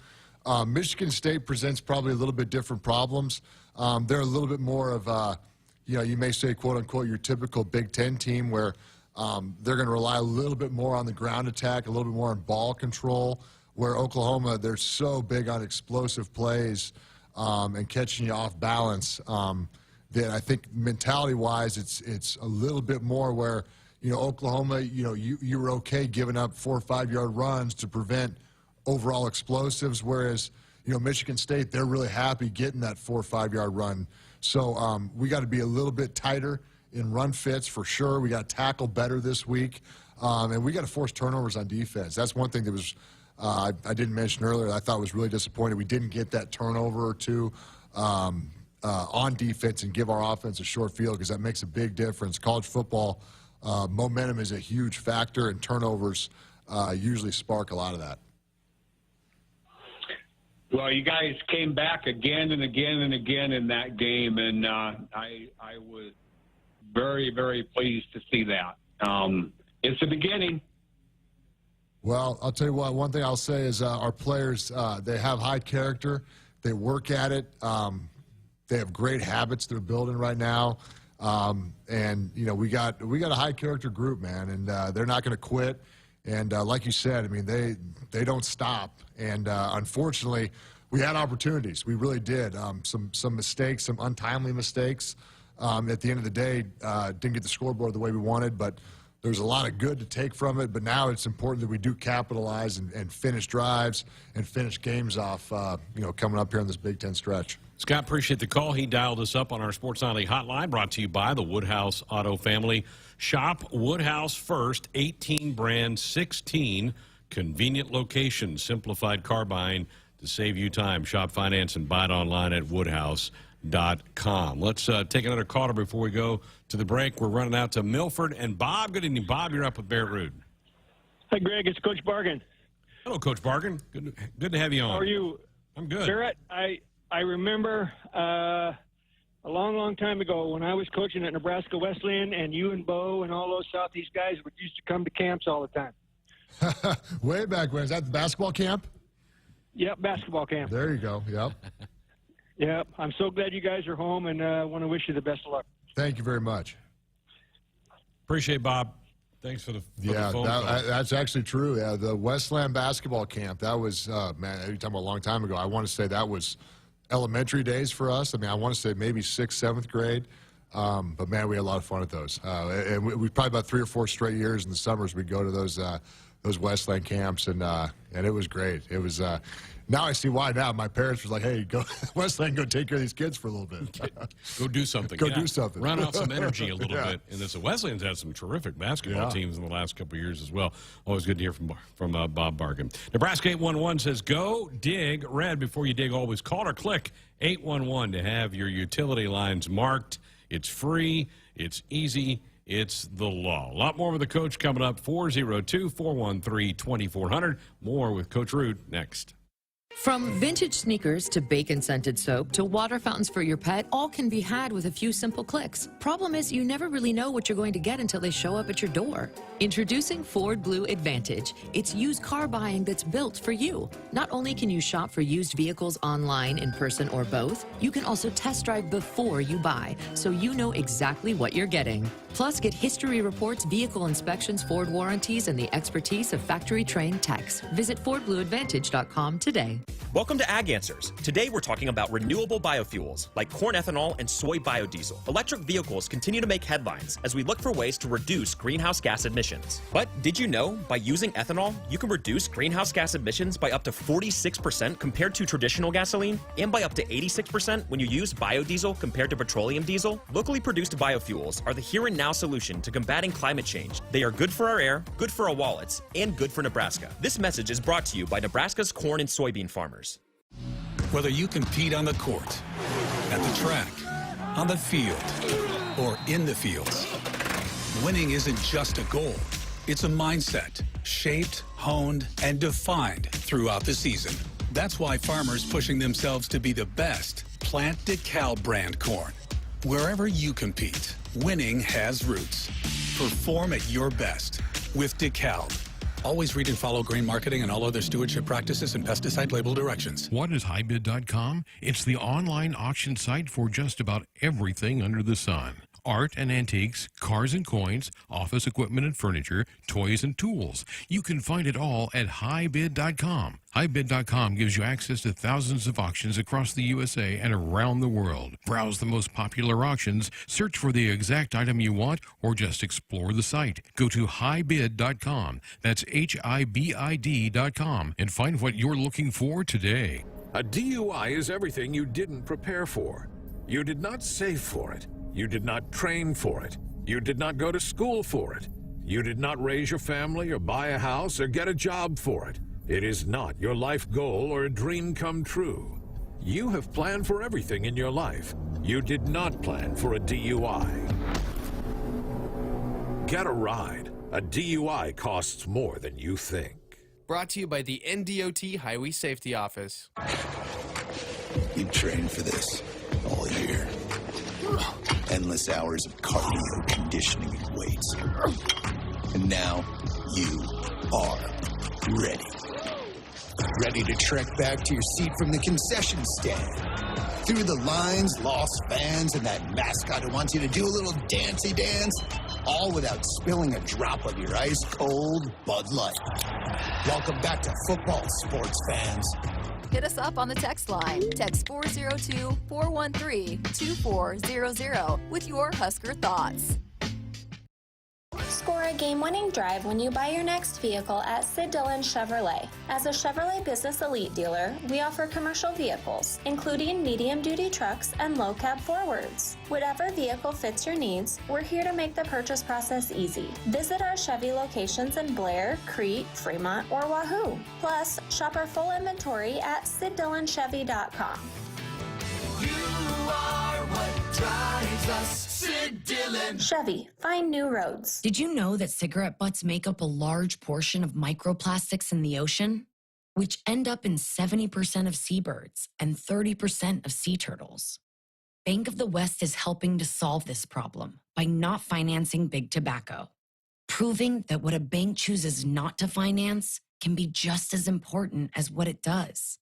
Michigan State presents probably a little bit different problems. They're a little bit more of, you may say, quote unquote, your typical Big Ten team where they're going to rely a little bit more on the ground attack, a little bit more on ball control, where Oklahoma, they're so big on explosive plays and catching you off balance that I think mentality-wise it's a little bit more where, Oklahoma, you were okay giving up 4 or 5 yard runs to prevent overall explosives, whereas, Michigan State, they're really happy getting that 4 or 5 yard run. So we got to be a little bit tighter in run fits for sure. We got to tackle better this week, and we got to force turnovers on defense. That's one thing that was I didn't mention earlier. I thought was really disappointed. We didn't get that turnover or two on defense and give our offense a short field because that makes a big difference. College football momentum is a huge factor, and turnovers usually spark a lot of that. Well, you guys came back again and again and again in that game, and I was very, very pleased to see that. It's the beginning. Well, I'll tell you what, one thing I'll say is our players, they have high character. They work at it. They have great habits they're building right now. And, we got a high character group, man, and they're not going to quit. And like you said, they don't stop. And unfortunately, we had opportunities. We really did. Some mistakes, some untimely mistakes. At the end of the day, didn't get the scoreboard the way we wanted, but there's a lot of good to take from it. But now it's important that we do capitalize and finish drives and finish games off, coming up here on this Big Ten stretch. Scott, appreciate the call. He dialed us up on our Sports Nightly hotline, brought to you by the Woodhouse Auto Family. Shop Woodhouse first, 18 brands, 16 convenient locations, simplified car buying to save you time. Shop, finance, and buy it online at woodhouse.com. Let's take another caller before we go to the break. We're running out to Milford and Bob. Good evening, Bob. You're up with Barrett Rude. Hi, Greg. It's Coach Bargan. Hello, Coach Bargan. Good to have you on. How are you? I'm good. Barrett, I remember a long, long time ago when I was coaching at Nebraska Wesleyan, and you and Bo and all those Southeast guys used to come to camps all the time. Way back when. Is that the basketball camp? Yep, basketball camp. There you go. Yep. Yep. I'm so glad you guys are home, and want to wish you the best of luck. Thank you very much. Appreciate Bob. Thanks for the phone call. That's actually true. Yeah, the Westland basketball camp, that was, man, you're talking about a long time ago. I want to say that was elementary days for us. I want to say maybe 6th, 7th grade. But, man, we had a lot of fun at those. And we probably about 3 or 4 straight years in the summers we'd go to those Westland camps, and it was great. It was now I see why now. My parents were like, hey, go Westland, go take care of these kids for a little bit. Go do something. Go do something. Run off some energy a little bit. And this Wesleyan's had some terrific basketball teams in the last couple of years as well. Always good to hear from Bob Bargan. Nebraska 811 says, go dig red before you dig. Always call or click 811 to have your utility lines marked. It's free. It's easy. it's the law. A lot more with the coach coming up. 402-413-2400. More with Coach Root next. From vintage sneakers to bacon-scented soap to water fountains for your pet, all can be had with a few simple clicks. Problem is, you never really know what you're going to get until they show up at your door. Introducing Ford Blue Advantage. It's used car buying that's built for you. Not only can you shop for used vehicles online, in person, or both, you can also test drive before you buy, so you know exactly what you're getting. Plus, get history reports, vehicle inspections, Ford warranties, and the expertise of factory-trained techs. Visit FordBlueAdvantage.com today. Welcome to Ag Answers. Today we're talking about renewable biofuels like corn ethanol and soy biodiesel. Electric vehicles continue to make headlines as we look for ways to reduce greenhouse gas emissions. But did you know by using ethanol, you can reduce greenhouse gas emissions by up to 46% compared to traditional gasoline and by up to 86% when you use biodiesel compared to petroleum diesel? Locally produced biofuels are the here and now solution to combating climate change. They are good for our air, good for our wallets, and good for Nebraska. This message is brought to you by Nebraska's corn and soybean farmers. Whether you compete on the court, at the track, on the field, or in the fields, winning isn't just a goal. It's a mindset, shaped, honed, and defined throughout the season. That's why farmers pushing themselves to be the best plant DeKalb brand corn. Wherever you compete, winning has roots. Perform at your best with DeKalb. Always read and follow grain marketing and all other stewardship practices and pesticide label directions. What is highbid.com? It's the online auction site for just about everything under the sun. Art and antiques, cars and coins, office equipment and furniture, toys and tools. You can find it all at highbid.com. Highbid.com gives you access to thousands of auctions across the USA and around the world. Browse the most popular auctions, search for the exact item you want, or just explore the site. Go to highbid.com. That's HIBID.com and find what you're looking for today. A DUI is everything you didn't prepare for. You did not save for it. You did not train for it. You did not go to school for it. You did not raise your family or buy a house or get a job for it. It is not your life goal or a dream come true. You have planned for everything in your life. You did not plan for a DUI. Get a ride. A DUI costs more than you think. Brought to you by the NDOT Highway Safety Office. You trained for this all year. Endless hours of cardio, conditioning, and weights. And now you are ready. Ready to trek back to your seat from the concession stand. Through the lines, lost fans, and that mascot who wants you to do a little dancey dance. All without spilling a drop of your ice-cold Bud Light. Welcome back to football, sports fans. Hit us up on the text line. Text 402-413-2400 with your Husker thoughts. Score a game-winning drive when you buy your next vehicle at Sid Dillon Chevrolet. As a Chevrolet Business Elite dealer, we offer commercial vehicles, including medium-duty trucks and low-cab forwards. Whatever vehicle fits your needs, we're here to make the purchase process easy. Visit our Chevy locations in Blair, Crete, Fremont, or Wahoo. Plus, shop our full inventory at SidDillonChevy.com. You are what drives us, Sid Dillon. Chevy, find new roads. Did you know that cigarette butts make up a large portion of microplastics in the ocean, which end up in 70% of seabirds and 30% of sea turtles? Bank of the West is helping to solve this problem by not financing big tobacco, proving that what a bank chooses not to finance can be just as important as what it does.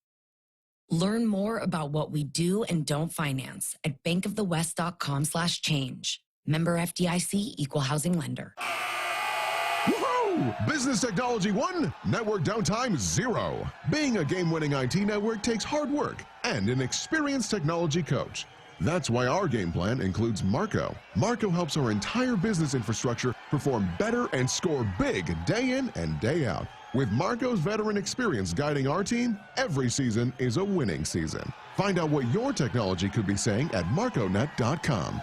Learn more about what we do and don't finance at bankofthewest.com/change. Member FDIC, Equal Housing Lender. Woohoo! Business Technology 1, network downtime 0. Being a game-winning IT network takes hard work and an experienced technology coach. That's why our game plan includes Marco. Marco helps our entire business infrastructure perform better and score big day in and day out. With Marco's veteran experience guiding our team, every season is a winning season. Find out what your technology could be saying at marconet.com.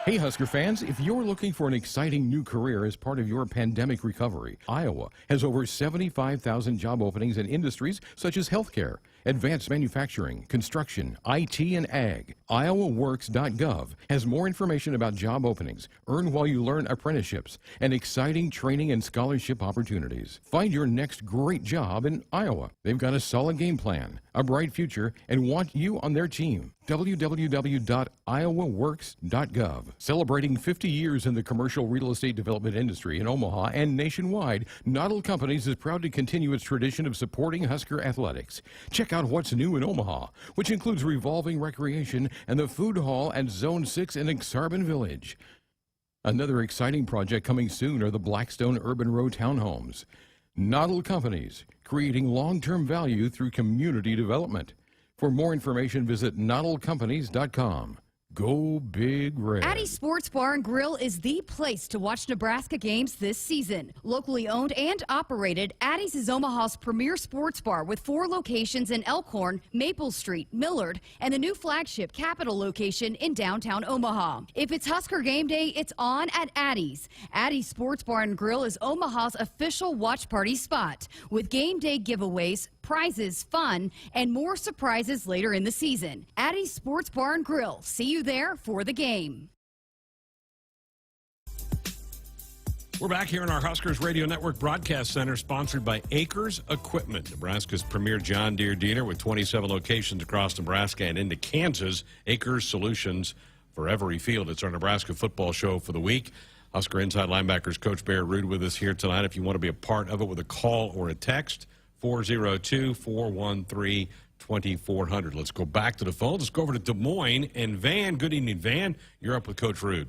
Hey, Husker fans, if you're looking for an exciting new career as part of your pandemic recovery, Iowa has over 75,000 job openings in industries such as healthcare, advanced manufacturing, construction, IT, and ag. IowaWorks.gov has more information about job openings, earn while you learn apprenticeships, and exciting training and scholarship opportunities. Find your next great job in Iowa. They've got a solid game plan, a bright future, and want you on their team. www.iowaworks.gov. Celebrating 50 years in the commercial real estate development industry in Omaha and nationwide, Noddle Companies is proud to continue its tradition of supporting Husker athletics. Check out what's new in Omaha, which includes revolving recreation and the food hall at Zone 6 in Exarban Village. Another exciting project coming soon are the Blackstone Urban Row townhomes. Noddle Companies, creating long-term value through community development. For more information, visit noddlecompanies.com. Go Big Red. Addie's Sports Bar and Grill is the place to watch Nebraska games this season. Locally owned and operated, Addie's is Omaha's premier sports bar with 4 locations in Elkhorn, Maple Street, Millard, and the new flagship Capitol location in downtown Omaha. If it's Husker game day, it's on at Addie's. Addie's Sports Bar and Grill is Omaha's official watch party spot with game day giveaways, prizes, fun, and more surprises later in the season. Addie's Sports Bar and Grill. See you there for the game. We're back here in our Huskers Radio Network Broadcast Center, sponsored by Acres Equipment, Nebraska's premier John Deere dealer with 27 locations across Nebraska and into Kansas. Acres Solutions for every field. It's our Nebraska football show for the week. Husker inside linebackers Coach Bear Ruud with us here tonight. If you want to be a part of it with a call or a text, 402-413-2400. Let's go back to the phone. Let's go over to Des Moines. And Van, good evening, Van. You're up with Coach Ruud.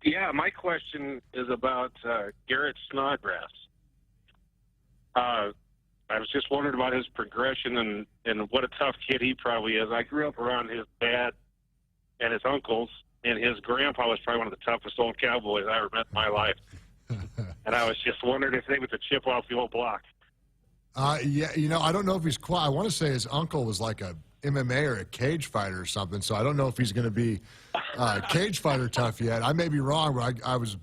Yeah, my question is about Garrett Snodgrass. I was just wondering about his progression and what a tough kid he probably is. I grew up around his dad and his uncles, and his grandpa was probably one of the toughest old cowboys I ever met in my life. And I was just wondering if they was a chip off the old block. Yeah, you know, I don't know if he's quite. I want to say his uncle was like a MMA or a cage fighter or something. So I don't know if he's going to be cage fighter tough yet. I may be wrong, but I was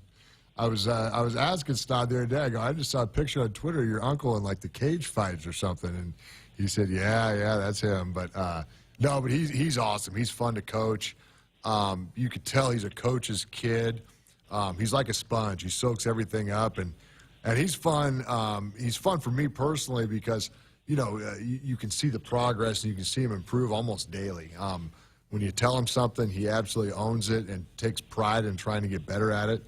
asking Stod the other day. I just saw a picture on Twitter of your uncle in like the cage fights or something, and he said, "Yeah, that's him." But no, but he's awesome. He's fun to coach. You could tell he's a coach's kid. He's like a sponge. He soaks everything up, and he's fun. He's fun for me personally because, you know, you can see the progress and you can see him improve almost daily. When you tell him something, he absolutely owns it and takes pride in trying to get better at it.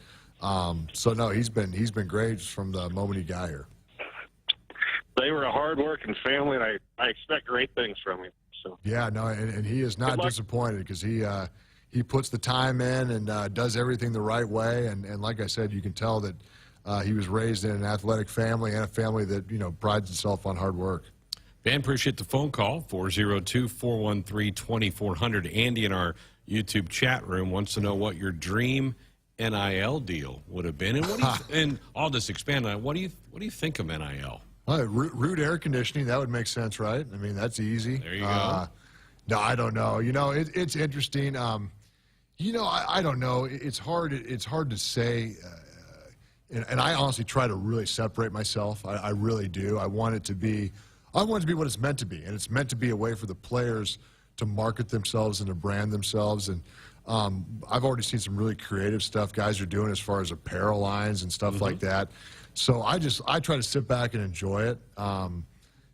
So no, he's been great just from the moment he got here. They were a hard-working family, and I expect great things from him. So yeah, no, and he is not disappointed because he puts the time in and does everything the right way. And like I said, you can tell that he was raised in an athletic family and a family that, you know, prides itself on hard work. Van, appreciate the phone call, 402-413-2400. Andy in our YouTube chat room wants to know what your dream NIL deal would have been. And what do you and I'll just expand on it. What do you think of NIL? Root air conditioning, that would make sense, right? I mean, that's easy. There you go. No, I don't know. You know, it's interesting. You know, I don't know. It's hard to say. And I honestly try to really separate myself. I really do. I want it to be what it's meant to be. And it's meant to be a way for the players to market themselves and to brand themselves. And I've already seen some really creative stuff guys are doing as far as apparel lines and stuff like that. So I try to sit back and enjoy it.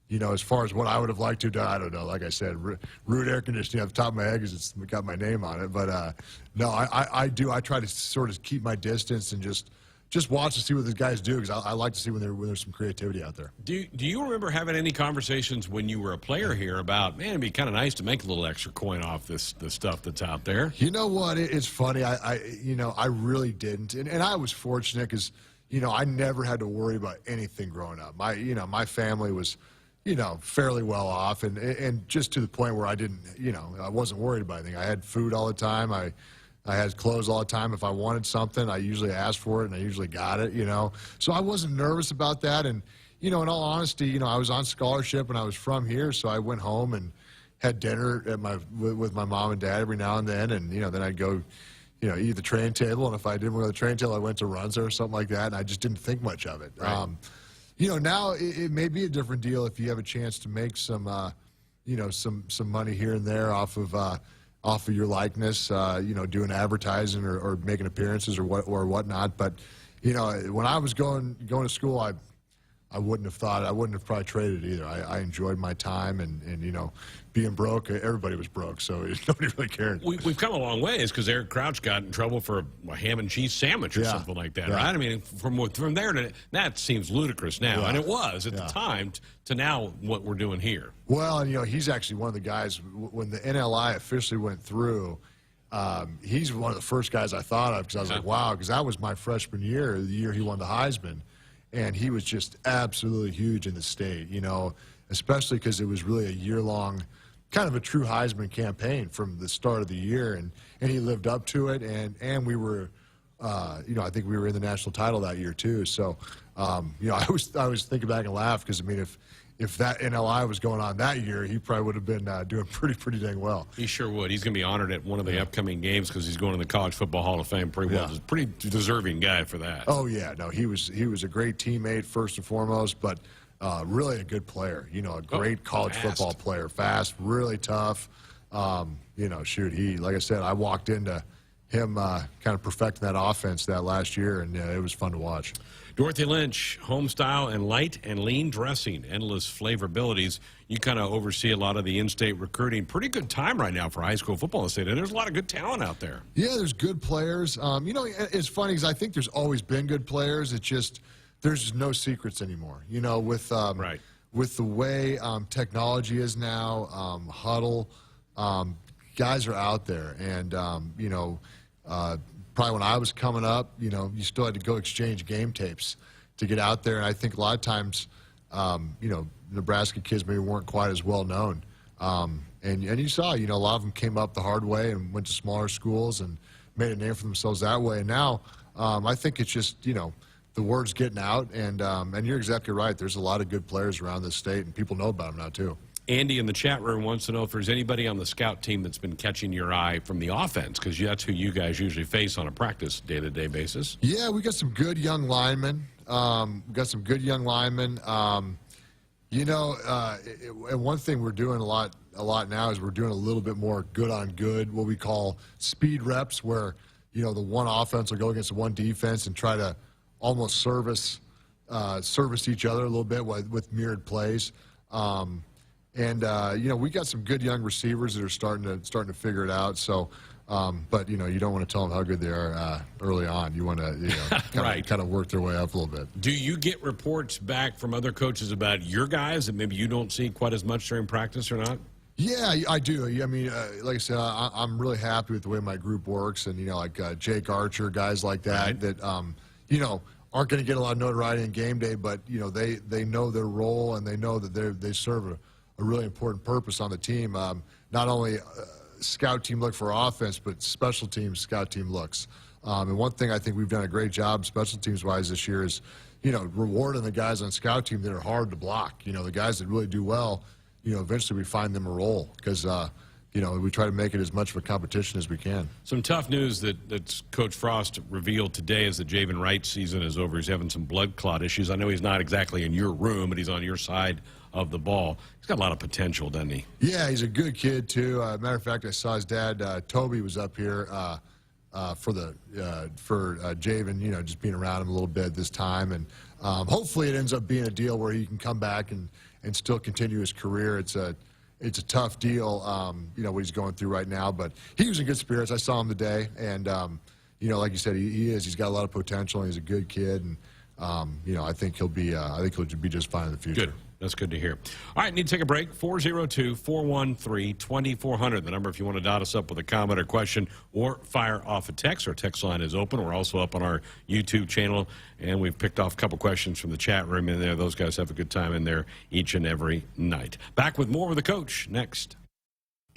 You know, as far as what I would have liked to do, I don't know. Like I said, Root Air Conditioning off the top of my head because it's got my name on it. But no, I do. I try to sort of keep my distance and just watch to see what these guys do because I like to see when there's some creativity out there. Do you remember having any conversations when you were a player here about, man, it'd be kind of nice to make a little extra coin off the stuff that's out there? You know what? It's funny. I really didn't, and I was fortunate because, you know, I never had to worry about anything growing up. My family was, you know, fairly well off, and just to the point where I didn't, you know, I wasn't worried about anything. I had food all the time. I had clothes all the time. If I wanted something, I usually asked for it, and I usually got it, you know. So I wasn't nervous about that. And, you know, in all honesty, you know, I was on scholarship, and I was from here, so I went home and, had dinner at with my mom and dad every now and then, and then I'd go, eat at the train table, and if I didn't go to the train table, I went to Runza or something like that, and I just didn't think much of it. Right. Now it may be a different deal if you have a chance to make some money here and there off of your likeness, doing advertising or making appearances or whatnot. But when I was going to school, I wouldn't have probably traded either. I enjoyed my time, and being broke, everybody was broke, so nobody really cared. We've come a long ways because Eric Crouch got in trouble for a ham and cheese sandwich or something like that, right? I mean, from there to that seems ludicrous now, and it was at the time to now what we're doing here. Well, and he's actually one of the guys when the NLI officially went through. He's one of the first guys I thought of because I was like, wow, because that was my freshman year, the year he won the Heisman. And he was just absolutely huge in the state, especially because it was really a year-long, kind of a true Heisman campaign from the start of the year, and he lived up to it, and we were, I think we were in the national title that year too. So, I was thinking back and laugh because if that NLI was going on that year, he probably would have been doing pretty dang well. He sure would. He's going to be honored at one of the upcoming games because he's going to the College Football Hall of Fame pretty well. He's a pretty deserving guy for that. Oh, yeah. No, he was a great teammate first and foremost, but really a good player. A great college football player. Fast, really tough. Shoot, like I said, I walked into him kind of perfecting that offense that last year, and it was fun to watch. Dorothy Lynch, home style and light and lean dressing, endless flavorabilities. You kind of oversee a lot of the in-state recruiting. Pretty good time right now for high school football in the state, and there's a lot of good talent out there. Yeah, there's good players. It's funny because I think there's always been good players. It's just there's no secrets anymore. With the way technology is now, Huddle, guys are out there, and probably when I was coming up, you still had to go exchange game tapes to get out there. And I think a lot of times, Nebraska kids maybe weren't quite as well known. And you saw, a lot of them came up the hard way and went to smaller schools and made a name for themselves that way. And now I think it's just, the word's getting out. And you're exactly right. There's a lot of good players around this state, and people know about them now, too. Andy in the chat room wants to know if there's anybody on the scout team that's been catching your eye from the offense, because that's who you guys usually face on a practice day-to-day basis. Yeah, we got some good young linemen. And one thing we're doing a lot now is we're doing a little bit more good on good, what we call speed reps, where the one offense will go against the one defense and try to almost service each other a little bit with mirrored plays. We got some good young receivers that are starting to figure it out. So, but you don't want to tell them how good they are early on. You want to kind of work their way up a little bit. Do you get reports back from other coaches about your guys that maybe you don't see quite as much during practice or not? Yeah, I do. I mean, like I said, I'm really happy with the way my group works, and like Jake Archer, guys like that that aren't going to get a lot of notoriety in game day, but they know their role, and they know that they serve a really important purpose on the team. Not only scout team look for offense, but special teams scout team looks. And one thing I think we've done a great job special teams wise this year is, rewarding the guys on scout team that are hard to block. The guys that really do well, eventually we find them a role because, we try to make it as much of a competition as we can. Some tough news that Coach Frost revealed today is that Javen Wright's season is over. He's having some blood clot issues. I know he's not exactly in your room, but he's on your side of the ball. He's got a lot of potential, doesn't he? Yeah, he's a good kid, too. Matter of fact, I saw his dad, Toby, was up here for Javen, just being around him a little bit this time. And hopefully it ends up being a deal where he can come back and still continue his career. It's a tough deal, what he's going through right now. But he was in good spirits. I saw him today. And, like you said, he is. He's got a lot of potential, and he's a good kid. And, I think he'll be just fine in the future. Good. That's good to hear. All right, need to take a break. 402-413-2400. The number if you want to dot us up with a comment or question or fire off a text. Our text line is open. We're also up on our YouTube channel, and we've picked off a couple questions from the chat room in there. Those guys have a good time in there each and every night. Back with more with the coach next.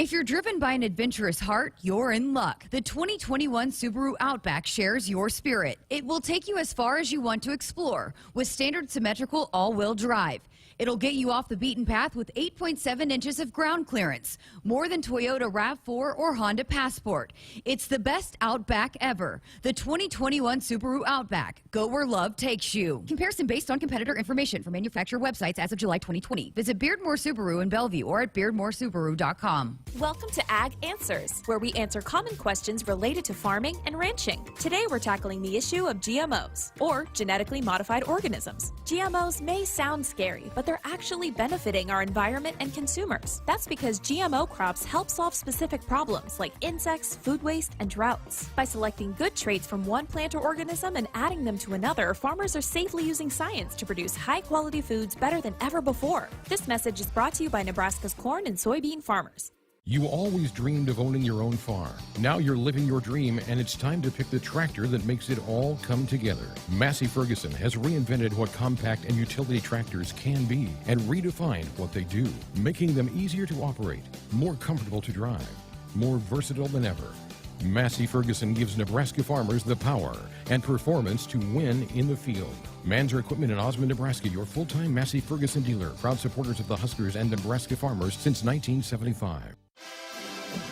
If you're driven by an adventurous heart, you're in luck. The 2021 Subaru Outback shares your spirit. It will take you as far as you want to explore with standard symmetrical all-wheel drive. It'll get you off the beaten path with 8.7 inches of ground clearance, more than Toyota RAV4 or Honda Passport. It's the best Outback ever. The 2021 Subaru Outback. Go where love takes you. Comparison based on competitor information from manufacturer websites as of July 2020. Visit Beardmore Subaru in Bellevue or at beardmoresubaru.com. Welcome to Ag Answers, where we answer common questions related to farming and ranching. Today we're tackling the issue of GMOs, or genetically modified organisms. GMOs may sound scary, but they're actually benefiting our environment and consumers. That's because GMO crops help solve specific problems like insects, food waste, and droughts. By selecting good traits from one plant or organism and adding them to another, farmers are safely using science to produce high-quality foods better than ever before. This message is brought to you by Nebraska's corn and soybean farmers. You always dreamed of owning your own farm. Now you're living your dream, and it's time to pick the tractor that makes it all come together. Massey Ferguson has reinvented what compact and utility tractors can be and redefined what they do, making them easier to operate, more comfortable to drive, more versatile than ever. Massey Ferguson gives Nebraska farmers the power and performance to win in the field. Manzer Equipment in Osmond, Nebraska, your full-time Massey Ferguson dealer, proud supporters of the Huskers and Nebraska farmers since 1975.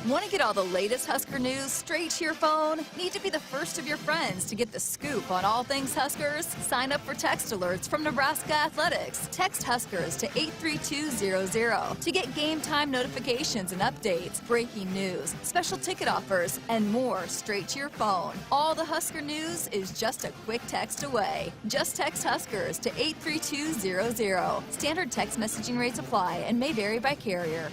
Want to get all the latest Husker news straight to your phone? Need to be the first of your friends to get the scoop on all things Huskers? Sign up for text alerts from Nebraska Athletics. Text Huskers to 83200 to get game time notifications and updates, breaking news, special ticket offers, and more straight to your phone. All the Husker news is just a quick text away. Just text Huskers to 83200. Standard text messaging rates apply and may vary by carrier.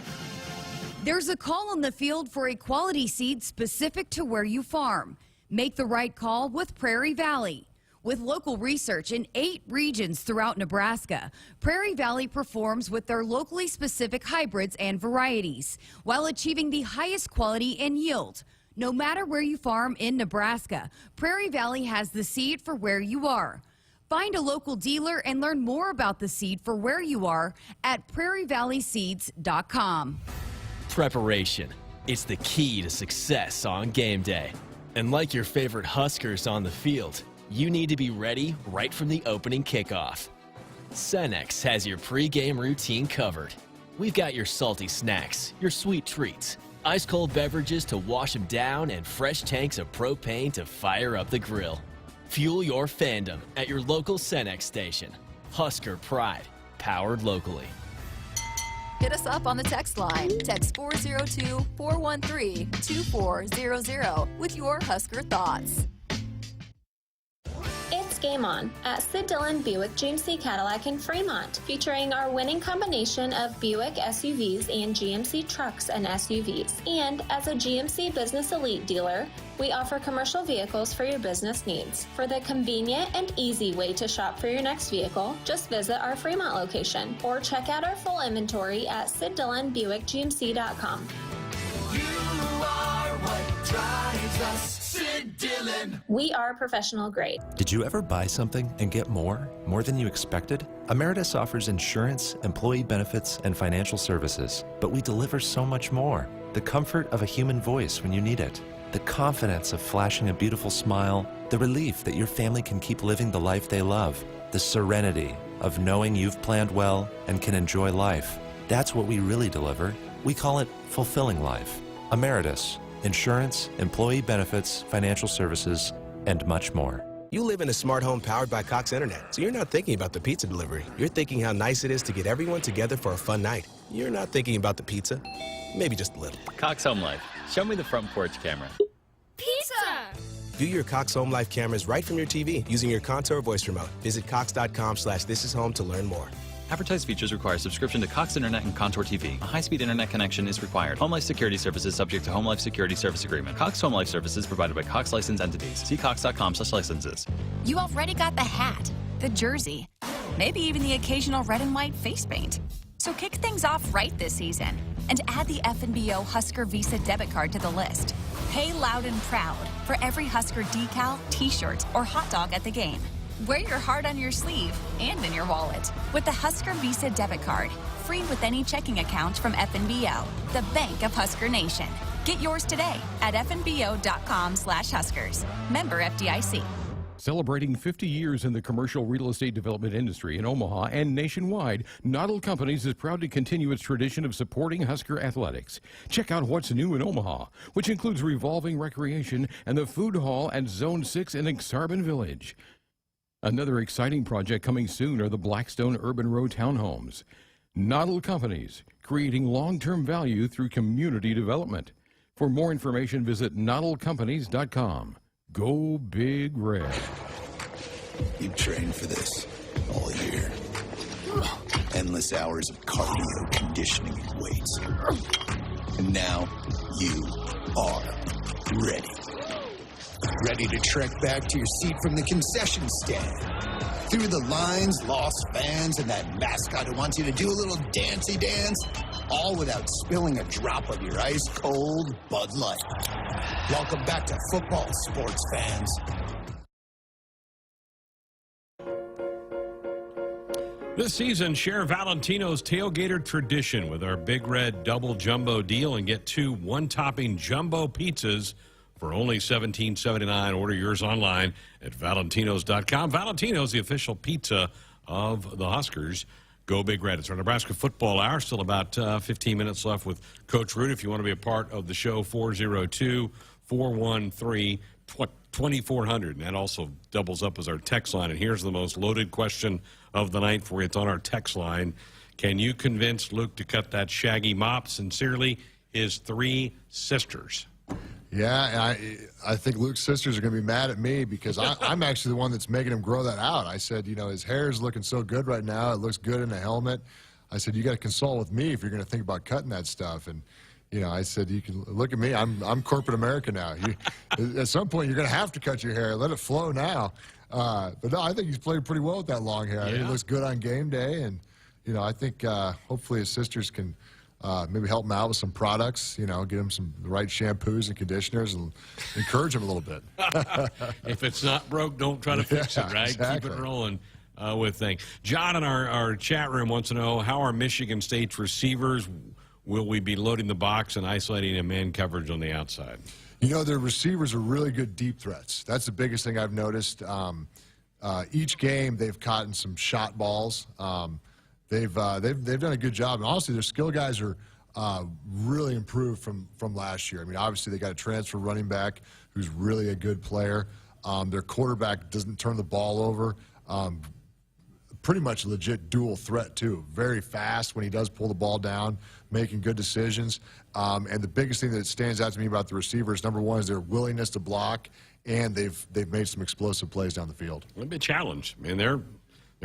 There's a call on the field for a quality seed specific to where you farm. Make the right call with Prairie Valley. With local research in 8 regions throughout Nebraska, Prairie Valley performs with their locally specific hybrids and varieties while achieving the highest quality and yield. No matter where you farm in Nebraska, Prairie Valley has the seed for where you are. Find a local dealer and learn more about the seed for where you are at prairievalleyseeds.com. Preparation. It's the key to success on game day. And like your favorite Huskers on the field, you need to be ready right from the opening kickoff. Cenex has your pregame routine covered. We've got your salty snacks, your sweet treats, ice-cold beverages to wash them down, and fresh tanks of propane to fire up the grill. Fuel your fandom at your local Cenex station. Husker Pride, powered locally. Hit us up on the text line. Text 402-413-2400 with your Husker thoughts. It's Game On at Sid Dillon Buick GMC Cadillac in Fremont, featuring our winning combination of Buick SUVs and GMC trucks and SUVs. And as a GMC Business Elite dealer, we offer commercial vehicles for your business needs. For the convenient and easy way to shop for your next vehicle, just visit our Fremont location or check out our full inventory at SidDillonBuickGMC.com. You are what drives us, Sid Dillon. We are professional grade. Did you ever buy something and get more than you expected? Emeritus offers insurance, employee benefits, and financial services, but we deliver so much more. The comfort of a human voice when you need it. The confidence of flashing a beautiful smile, the relief that your family can keep living the life they love, the serenity of knowing you've planned well and can enjoy life. That's what we really deliver. We call it fulfilling life. Emeritus, insurance, employee benefits, financial services, and much more. You live in a smart home powered by Cox Internet, so you're not thinking about the pizza delivery. You're thinking how nice it is to get everyone together for a fun night. You're not thinking about the pizza, maybe just a little. Cox Home Life. Show me the front porch camera. Pizza! View your Cox Home Life cameras right from your TV using your Contour voice remote. Visit cox.com/thisishome to learn more. Advertised features require subscription to Cox Internet and Contour TV. A high-speed internet connection is required. Home Life Security Services subject to Home Life Security Service Agreement. Cox Home Life Services provided by Cox licensed entities. See cox.com/licenses. You already got the hat, the jersey, maybe even the occasional red and white face paint. So kick things off right this season and add the FNBO Husker Visa debit card to the list. Pay loud and proud for every Husker decal, t-shirt, or hot dog at the game. Wear your heart on your sleeve and in your wallet with the Husker Visa debit card. Free with any checking account from FNBO, the bank of Husker Nation. Get yours today at fnbo.com/Huskers. Member FDIC. Celebrating 50 years in the commercial real estate development industry in Omaha and nationwide, Noddle Companies is proud to continue its tradition of supporting Husker athletics. Check out what's new in Omaha, which includes revolving recreation and the food hall at Zone 6 in Exarban Village. Another exciting project coming soon are the Blackstone Urban Row townhomes. Noddle Companies, creating long-term value through community development. For more information, visit noddlecompanies.com. Go Big Red. You trained for this all year. Endless hours of cardio, conditioning, and weights. And now you are ready. Ready to trek back to your seat from the concession stand. Through the lines, lost fans, and that mascot who wants you to do a little dancey dance. All without spilling a drop of your ice-cold Bud Light. Welcome back to football, sports fans. This season, share Valentino's tailgater tradition with our Big Red Double Jumbo deal and get 2 one-topping jumbo pizzas for only $17.79. Order yours online at valentinos.com. Valentino's, the official pizza of the Huskers. Go Big Red. It's our Nebraska Football Hour. Still about 15 minutes left with Coach Root. If you want to be a part of the show, 402-413-2400. And that also doubles up as our text line. And here's the most loaded question of the night for you. It's on our text line. Can you convince Luke to cut that shaggy mop? Sincerely, his 3 sisters. Yeah, I think Luke's sisters are going to be mad at me because I'm actually the one that's making him grow that out. I said, you know, his hair is looking so good right now. It looks good in a helmet. I said, you got to consult with me if you're going to think about cutting that stuff. And, you know, I said, you can look at me. I'm corporate America now. At some point, you're going to have to cut your hair. Let it flow now. But no, I think he's played pretty well with that long hair. I think it looks good on game day. And, you know, I think hopefully his sisters can maybe help him out with some products, you know, get him the right shampoos and conditioners and encourage him a little bit. If it's not broke, don't try to fix it, right? Exactly. Keep it rolling with things. John in our chat room wants to know, how are Michigan State's receivers? Will we be loading the box and isolating a man coverage on the outside? You know, their receivers are really good deep threats. That's the biggest thing I've noticed. Each game, they've caught in some shot balls. They've done a good job, and honestly, their skill guys are really improved from last year. I mean, obviously they got a transfer running back who's really a good player. Their quarterback doesn't turn the ball over. Pretty much a legit dual threat too. Very fast when he does pull the ball down, making good decisions. And the biggest thing that stands out to me about the receivers, number one, is their willingness to block, and they've made some explosive plays down the field. It'll be a challenge. I mean, they're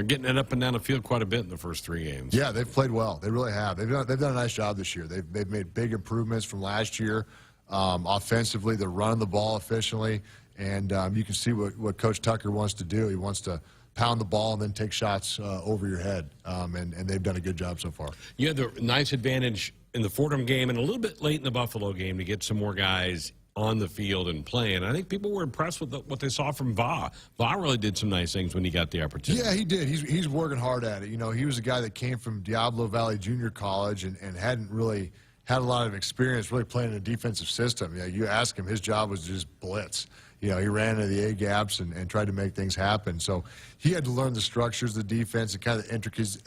getting it up and down the field quite a bit in the first 3 games. Yeah, they've played well. They really have. They've done a nice job this year. They've made big improvements from last year. Offensively, they're running the ball efficiently, and you can see what Coach Tucker wants to do. He wants to pound the ball and then take shots over your head, and they've done a good job so far. You had the nice advantage in the Fordham game and a little bit late in the Buffalo game to get some more guys on the field and playing. I think people were impressed with what they saw from Va. Va really did some nice things when he got the opportunity. Yeah, he did. He's working hard at it. You know, he was a guy that came from Diablo Valley Junior College and hadn't really had a lot of experience really playing in a defensive system. You know, you ask him, his job was just blitz. You know, he ran into the A-gaps and tried to make things happen. So he had to learn the structures of the defense and kind of the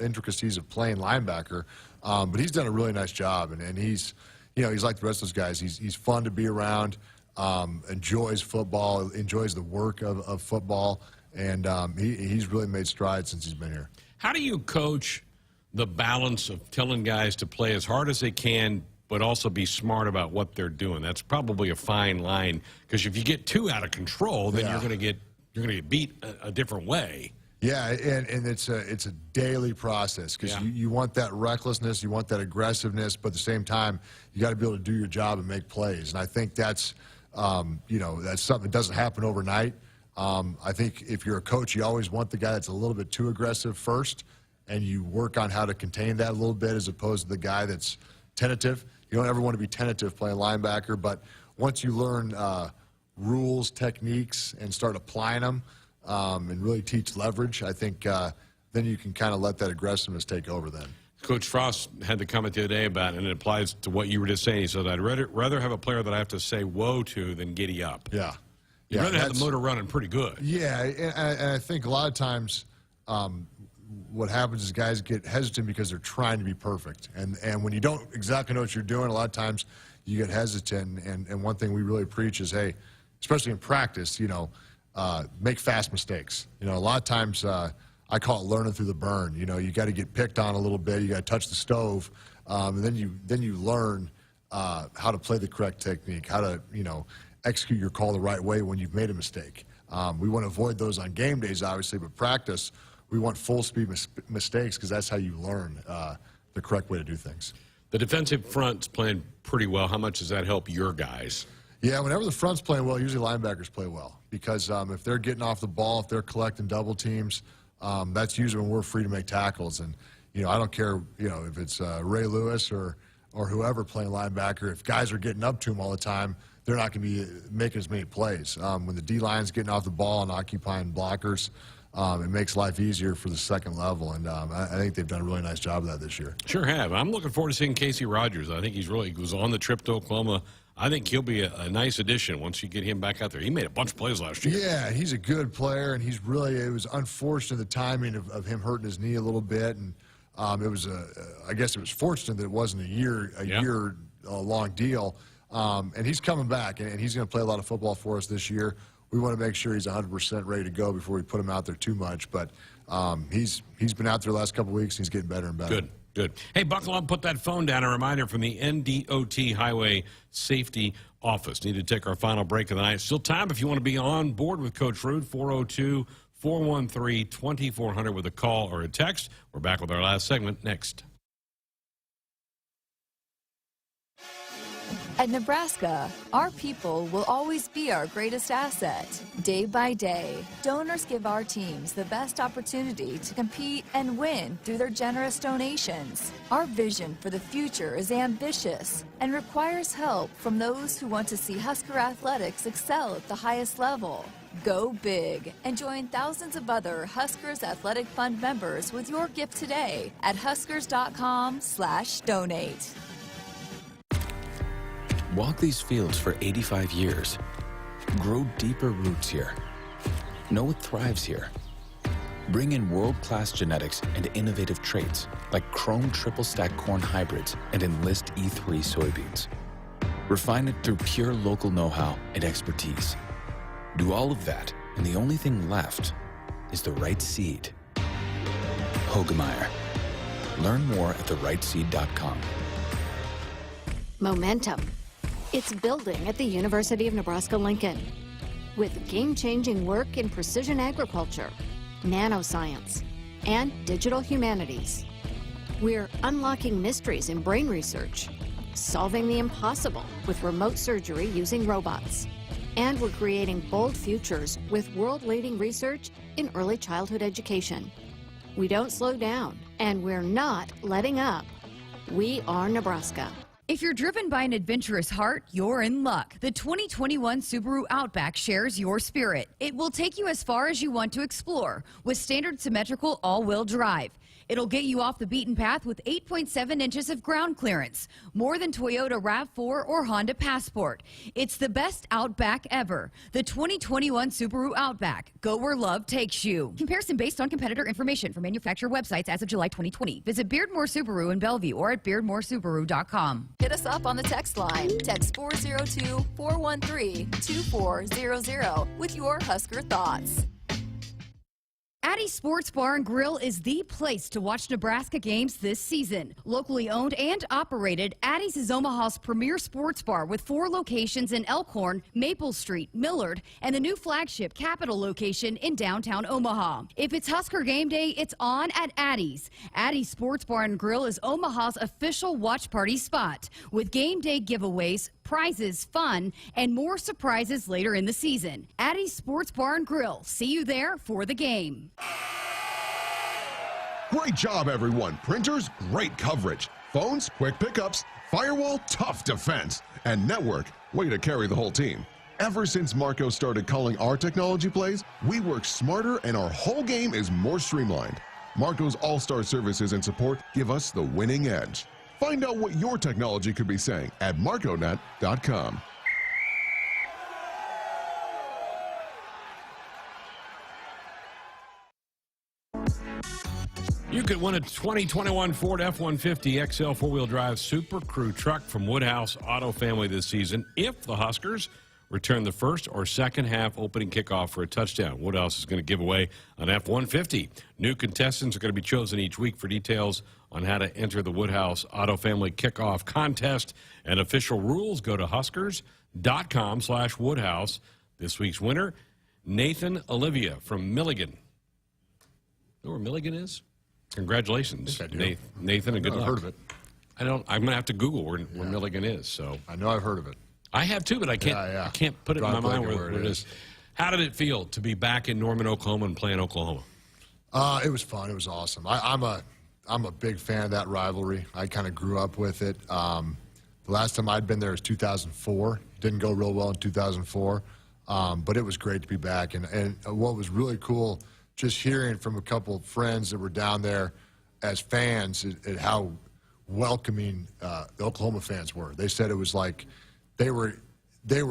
intricacies of playing linebacker. But he's done a really nice job, and he's, you know, he's like the rest of those guys. He's fun to be around, enjoys football, enjoys the work of football, and he's really made strides since he's been here. How do you coach the balance of telling guys to play as hard as they can, but also be smart about what they're doing? That's probably a fine line, because if you get too out of control, then you're going to get beat a different way. Yeah, and it's a daily process, because you want that recklessness, you want that aggressiveness, but at the same time, you got to be able to do your job and make plays. And I think that's you know, that's something that doesn't happen overnight. I think if you're a coach, you always want the guy that's a little bit too aggressive first, and you work on how to contain that a little bit as opposed to the guy that's tentative. You don't ever want to be tentative playing linebacker, but once you learn rules, techniques, and start applying them, and really teach leverage, I think then you can kind of let that aggressiveness take over then. Coach Frost had the comment the other day about, and it applies to what you were just saying. He said, I'd rather have a player that I have to say whoa to than giddy up. Yeah. You'd rather have the motor running pretty good. Yeah, and I think a lot of times what happens is guys get hesitant because they're trying to be perfect. And when you don't exactly know what you're doing, a lot of times you get hesitant. And one thing we really preach is, hey, especially in practice, make fast mistakes. A lot of times I call it learning through the burn. You got to get picked on a little bit. You got to touch the stove, and then you learn how to play the correct technique, how to execute your call the right way when you've made a mistake. We want to avoid those on game days, obviously, but practice we want full speed mistakes because that's how you learn the correct way to do things. The defensive front's playing pretty well. How much does that help your guys? Yeah, whenever the front's playing well, usually linebackers play well because if they're getting off the ball, if they're collecting double teams. That's usually when we're free to make tackles. And, I don't care, if it's Ray Lewis or whoever playing linebacker. If guys are getting up to him all the time, they're not going to be making as many plays. When the D-line's getting off the ball and occupying blockers, it makes life easier for the second level. And I think they've done a really nice job of that this year. Sure have. I'm looking forward to seeing Casey Rogers. I think he was on the trip to Oklahoma. I think he'll be a nice addition once you get him back out there. He made a bunch of plays last year. Yeah, he's a good player, and it was unfortunate the timing of him hurting his knee a little bit, and I guess it was fortunate that it wasn't a year long deal. And he's coming back, and he's going to play a lot of football for us this year. We want to make sure he's 100% ready to go before we put him out there too much. But he's been out there the last couple of weeks, and he's getting better and better. Good. Hey, buckle up, put that phone down. A reminder from the NDOT Highway Safety Office. Need to take our final break of the night. Still time if you want to be on board with Coach Ruud, 402-413-2400 with a call or a text. We're back with our last segment next. At Nebraska, our people will always be our greatest asset. Day by day, donors give our teams the best opportunity to compete and win through their generous donations. Our vision for the future is ambitious and requires help from those who want to see Husker athletics excel at the highest level. Go big and join thousands of other Huskers Athletic Fund members with your gift today at huskers.com/donate. Walk these fields for 85 years. Grow deeper roots here. Know what thrives here. Bring in world-class genetics and innovative traits like Chrome triple stack corn hybrids and Enlist E3 soybeans. Refine it through pure local know-how and expertise. Do all of that, and the only thing left is the right seed. Hogemeyer. Learn more at therightseed.com. Momentum. It's building at the University of Nebraska-Lincoln with game-changing work in precision agriculture, nanoscience, and digital humanities. We're unlocking mysteries in brain research, solving the impossible with remote surgery using robots, and we're creating bold futures with world-leading research in early childhood education. We don't slow down, and we're not letting up. We are Nebraska. If you're driven by an adventurous heart, you're in luck. The 2021 Subaru Outback shares your spirit. It will take you as far as you want to explore with standard symmetrical all-wheel drive. It'll get you off the beaten path with 8.7 inches of ground clearance, more than Toyota RAV4 or Honda Passport. It's the best Outback ever. The 2021 Subaru Outback. Go where love takes you. Comparison based on competitor information from manufacturer websites as of July 2020. Visit Beardmore Subaru in Bellevue or at beardmoresubaru.com. Hit us up on the text line. Text 402-413-2400 with your Husker thoughts. Addie's Sports Bar and Grill is the place to watch Nebraska games this season. Locally owned and operated, Addie's is Omaha's premier sports bar with 4 locations in Elkhorn, Maple Street, Millard, and the new flagship Capitol location in downtown Omaha. If it's Husker game day, it's on at Addie's. Addie's Sports Bar and Grill is Omaha's official watch party spot with game day giveaways, prizes, fun, and more surprises later in the season. Addie's Sports Bar and Grill. See you there for the game. Great job, everyone. Printers, great coverage. Phones, quick pickups. Firewall, tough defense. And network, way to carry the whole team. Ever since Marco started calling our technology plays, we work smarter and our whole game is more streamlined. Marco's all-star services and support give us the winning edge. Find out what your technology could be saying at marconet.com. You could win a 2021 Ford F-150 XL four-wheel drive Super Crew truck from Woodhouse Auto Family this season if the Huskers return the first or second half opening kickoff for a touchdown. Woodhouse is going to give away an F-150. New contestants are going to be chosen each week. For details on how to enter the Woodhouse Auto Family kickoff contest and official rules, go to huskers.com/Woodhouse. This week's winner, Nathan Olivia from Milligan. Know where Milligan is? Congratulations, Nathan, and good luck. I've heard of it. I'm going to have to Google where Milligan is. So I know I've heard of it. I have too, but I can't. I can't put it in my mind where it is. How did it feel to be back in Norman, Oklahoma, and playing Oklahoma? It was fun. It was awesome. I'm a big fan of that rivalry. I kind of grew up with it. The last time I'd been there was 2004. Didn't go real well in 2004, but it was great to be back. And what was really cool, just hearing from a couple of friends that were down there as fans at how welcoming the Oklahoma fans were. They said it was like they were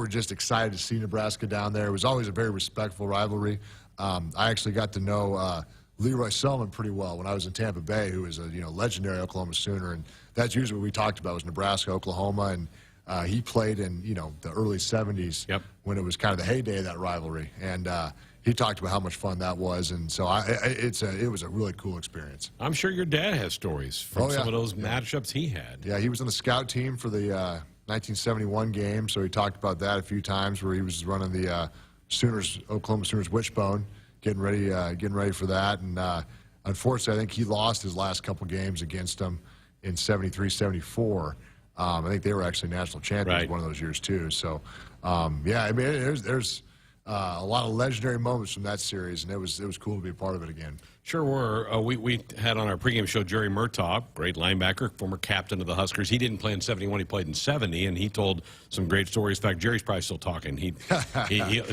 just excited to see Nebraska down there. It was always a very respectful rivalry. I actually got to know Leroy Selman pretty well when I was in Tampa Bay, who is a legendary Oklahoma Sooner, and that's usually what we talked about was Nebraska, Oklahoma, and he played in the early 70s when it was kind of the heyday of that rivalry, and he talked about how much fun that was, and so it was a really cool experience. I'm sure your dad has stories from some of those matchups he had. Yeah, he was on the scout team for the 1971 game, so he talked about that a few times where he was running the Oklahoma Sooners wishbone, getting ready for that, and unfortunately, I think he lost his last couple games against them in 73, 74. I think they were actually national champions one of those years too. So, yeah, I mean, there's a lot of legendary moments from that series, and it was cool to be a part of it again. Sure were. We had on our pregame show Jerry Murtaugh, great linebacker, former captain of the Huskers. He didn't play in 71, he played in 70, and he told some great stories. In fact, Jerry's probably still talking. He'll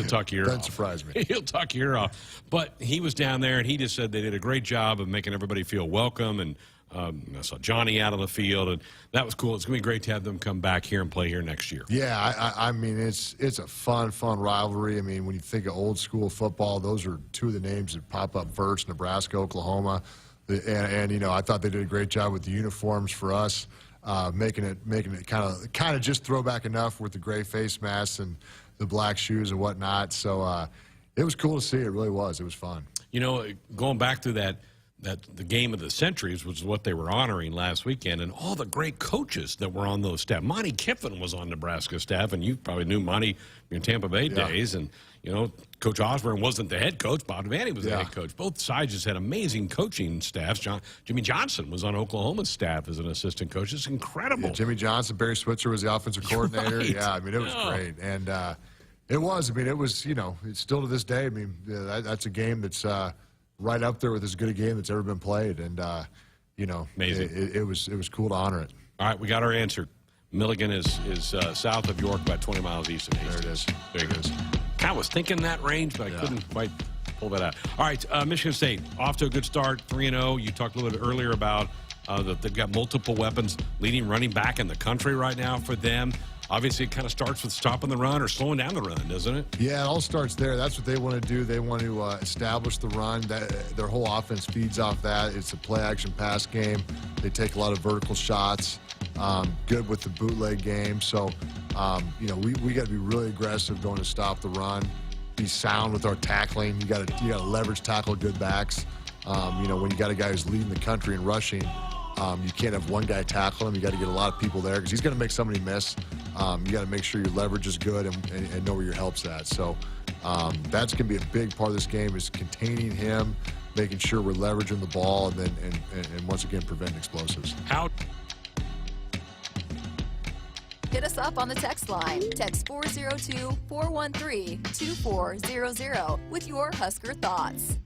talk your ear off. Doesn't surprise me. He'll talk your ear off. But he was down there, and he just said they did a great job of making everybody feel welcome, and I saw Johnny out on the field, and that was cool. It's going to be great to have them come back here and play here next year. Yeah, I mean, it's a fun rivalry. I mean, when you think of old school football, those are two of the names that pop up first, Nebraska, Oklahoma. And I thought they did a great job with the uniforms for us, making it kind of just throwback enough with the gray face masks and the black shoes and whatnot. So it was cool to see. It really was. It was fun. Going back to that the game of the centuries was what they were honoring last weekend, and all the great coaches that were on those staff. Monty Kiffin was on Nebraska staff, and you probably knew Monty in Tampa Bay days, and Coach Osborne wasn't the head coach. Bob Devaney was the head coach. Both sides just had amazing coaching staffs. Jimmy Johnson was on Oklahoma's staff as an assistant coach. It's incredible. Yeah, Jimmy Johnson, Barry Switzer was the offensive coordinator. Right. Yeah, I mean, it was great. And it was. I mean, it was, it's still to this day. I mean, that's a game that's right up there with as good a game that's ever been played. And, amazing. It was cool to honor it. All right, we got our answer. Milligan is south of York, about 20 miles east of Hastings. There it is. There it is. I was thinking that range, but I couldn't quite pull that out. All right, Michigan State, off to a good start, 3-0. You talked a little bit earlier about that they've got multiple weapons, leading running back in the country right now for them. Obviously, it kind of starts with stopping the run or slowing down the run, doesn't it? Yeah, it all starts there. That's what they want to do. They want to establish the run. Their whole offense feeds off that. It's a play-action pass game. They take a lot of vertical shots. Good with the bootleg game. So, we got to be really aggressive going to stop the run. Be sound with our tackling. You got to leverage tackle good backs. When you got a guy who's leading the country in rushing, you can't have one guy tackle him. You got to get a lot of people there because he's going to make somebody miss. You got to make sure your leverage is good and know where your help's at. So that's going to be a big part of this game is containing him, making sure we're leveraging the ball, and then and once again preventing explosives. Hit us up on the text line. Text 402-413-2400 with your Husker thoughts.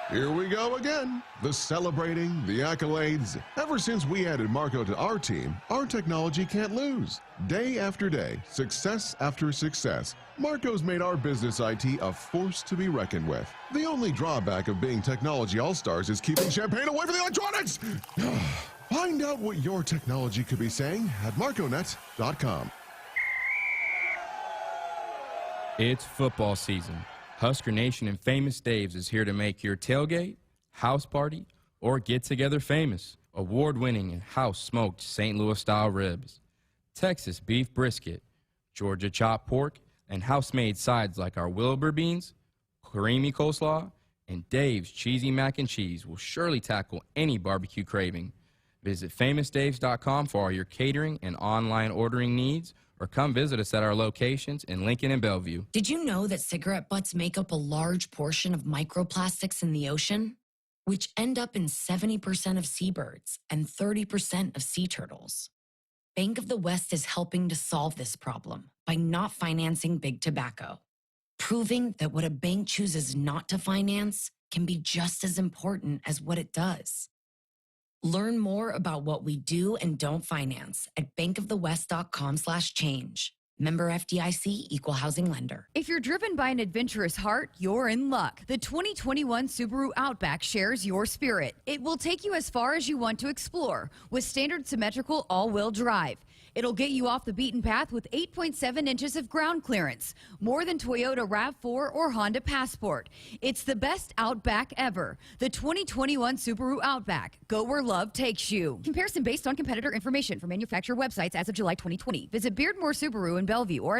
Here we go again. The celebrating, the accolades. Ever since we added Marco to our team, our technology can't lose. Day after day, success after success, Marco's made our business IT a force to be reckoned with. The only drawback of being technology all-stars is keeping champagne away from the electronics. Find out what your technology could be saying at marconet.com. It's football season. Husker Nation and Famous Dave's is here to make your tailgate, house party, or get-together famous. Award-winning and house-smoked St. Louis-style ribs, Texas beef brisket, Georgia chopped pork, and house-made sides like our Wilbur beans, creamy coleslaw, and Dave's cheesy mac and cheese will surely tackle any barbecue craving. Visit famousdaves.com for all your catering and online ordering needs, or come visit us at our locations in Lincoln and Bellevue. Did you know that cigarette butts make up a large portion of microplastics in the ocean, which end up in 70% of seabirds and 30% of sea turtles? Bank of the West is helping to solve this problem by not financing big tobacco, proving that what a bank chooses not to finance can be just as important as what it does. Learn more about what we do and don't finance at bankofthewest.com/change. Member FDIC, Equal Housing Lender. If you're driven by an adventurous heart, you're in luck. The 2021 Subaru Outback shares your spirit. It will take you as far as you want to explore with standard symmetrical all-wheel drive. It'll get you off the beaten path with 8.7 inches of ground clearance, more than Toyota RAV4 or Honda Passport. It's the best Outback ever. The 2021 Subaru Outback. Go where love takes you. Comparison based on competitor information from manufacturer websites as of July 2020. Visit Beardmore Subaru in Bellevue or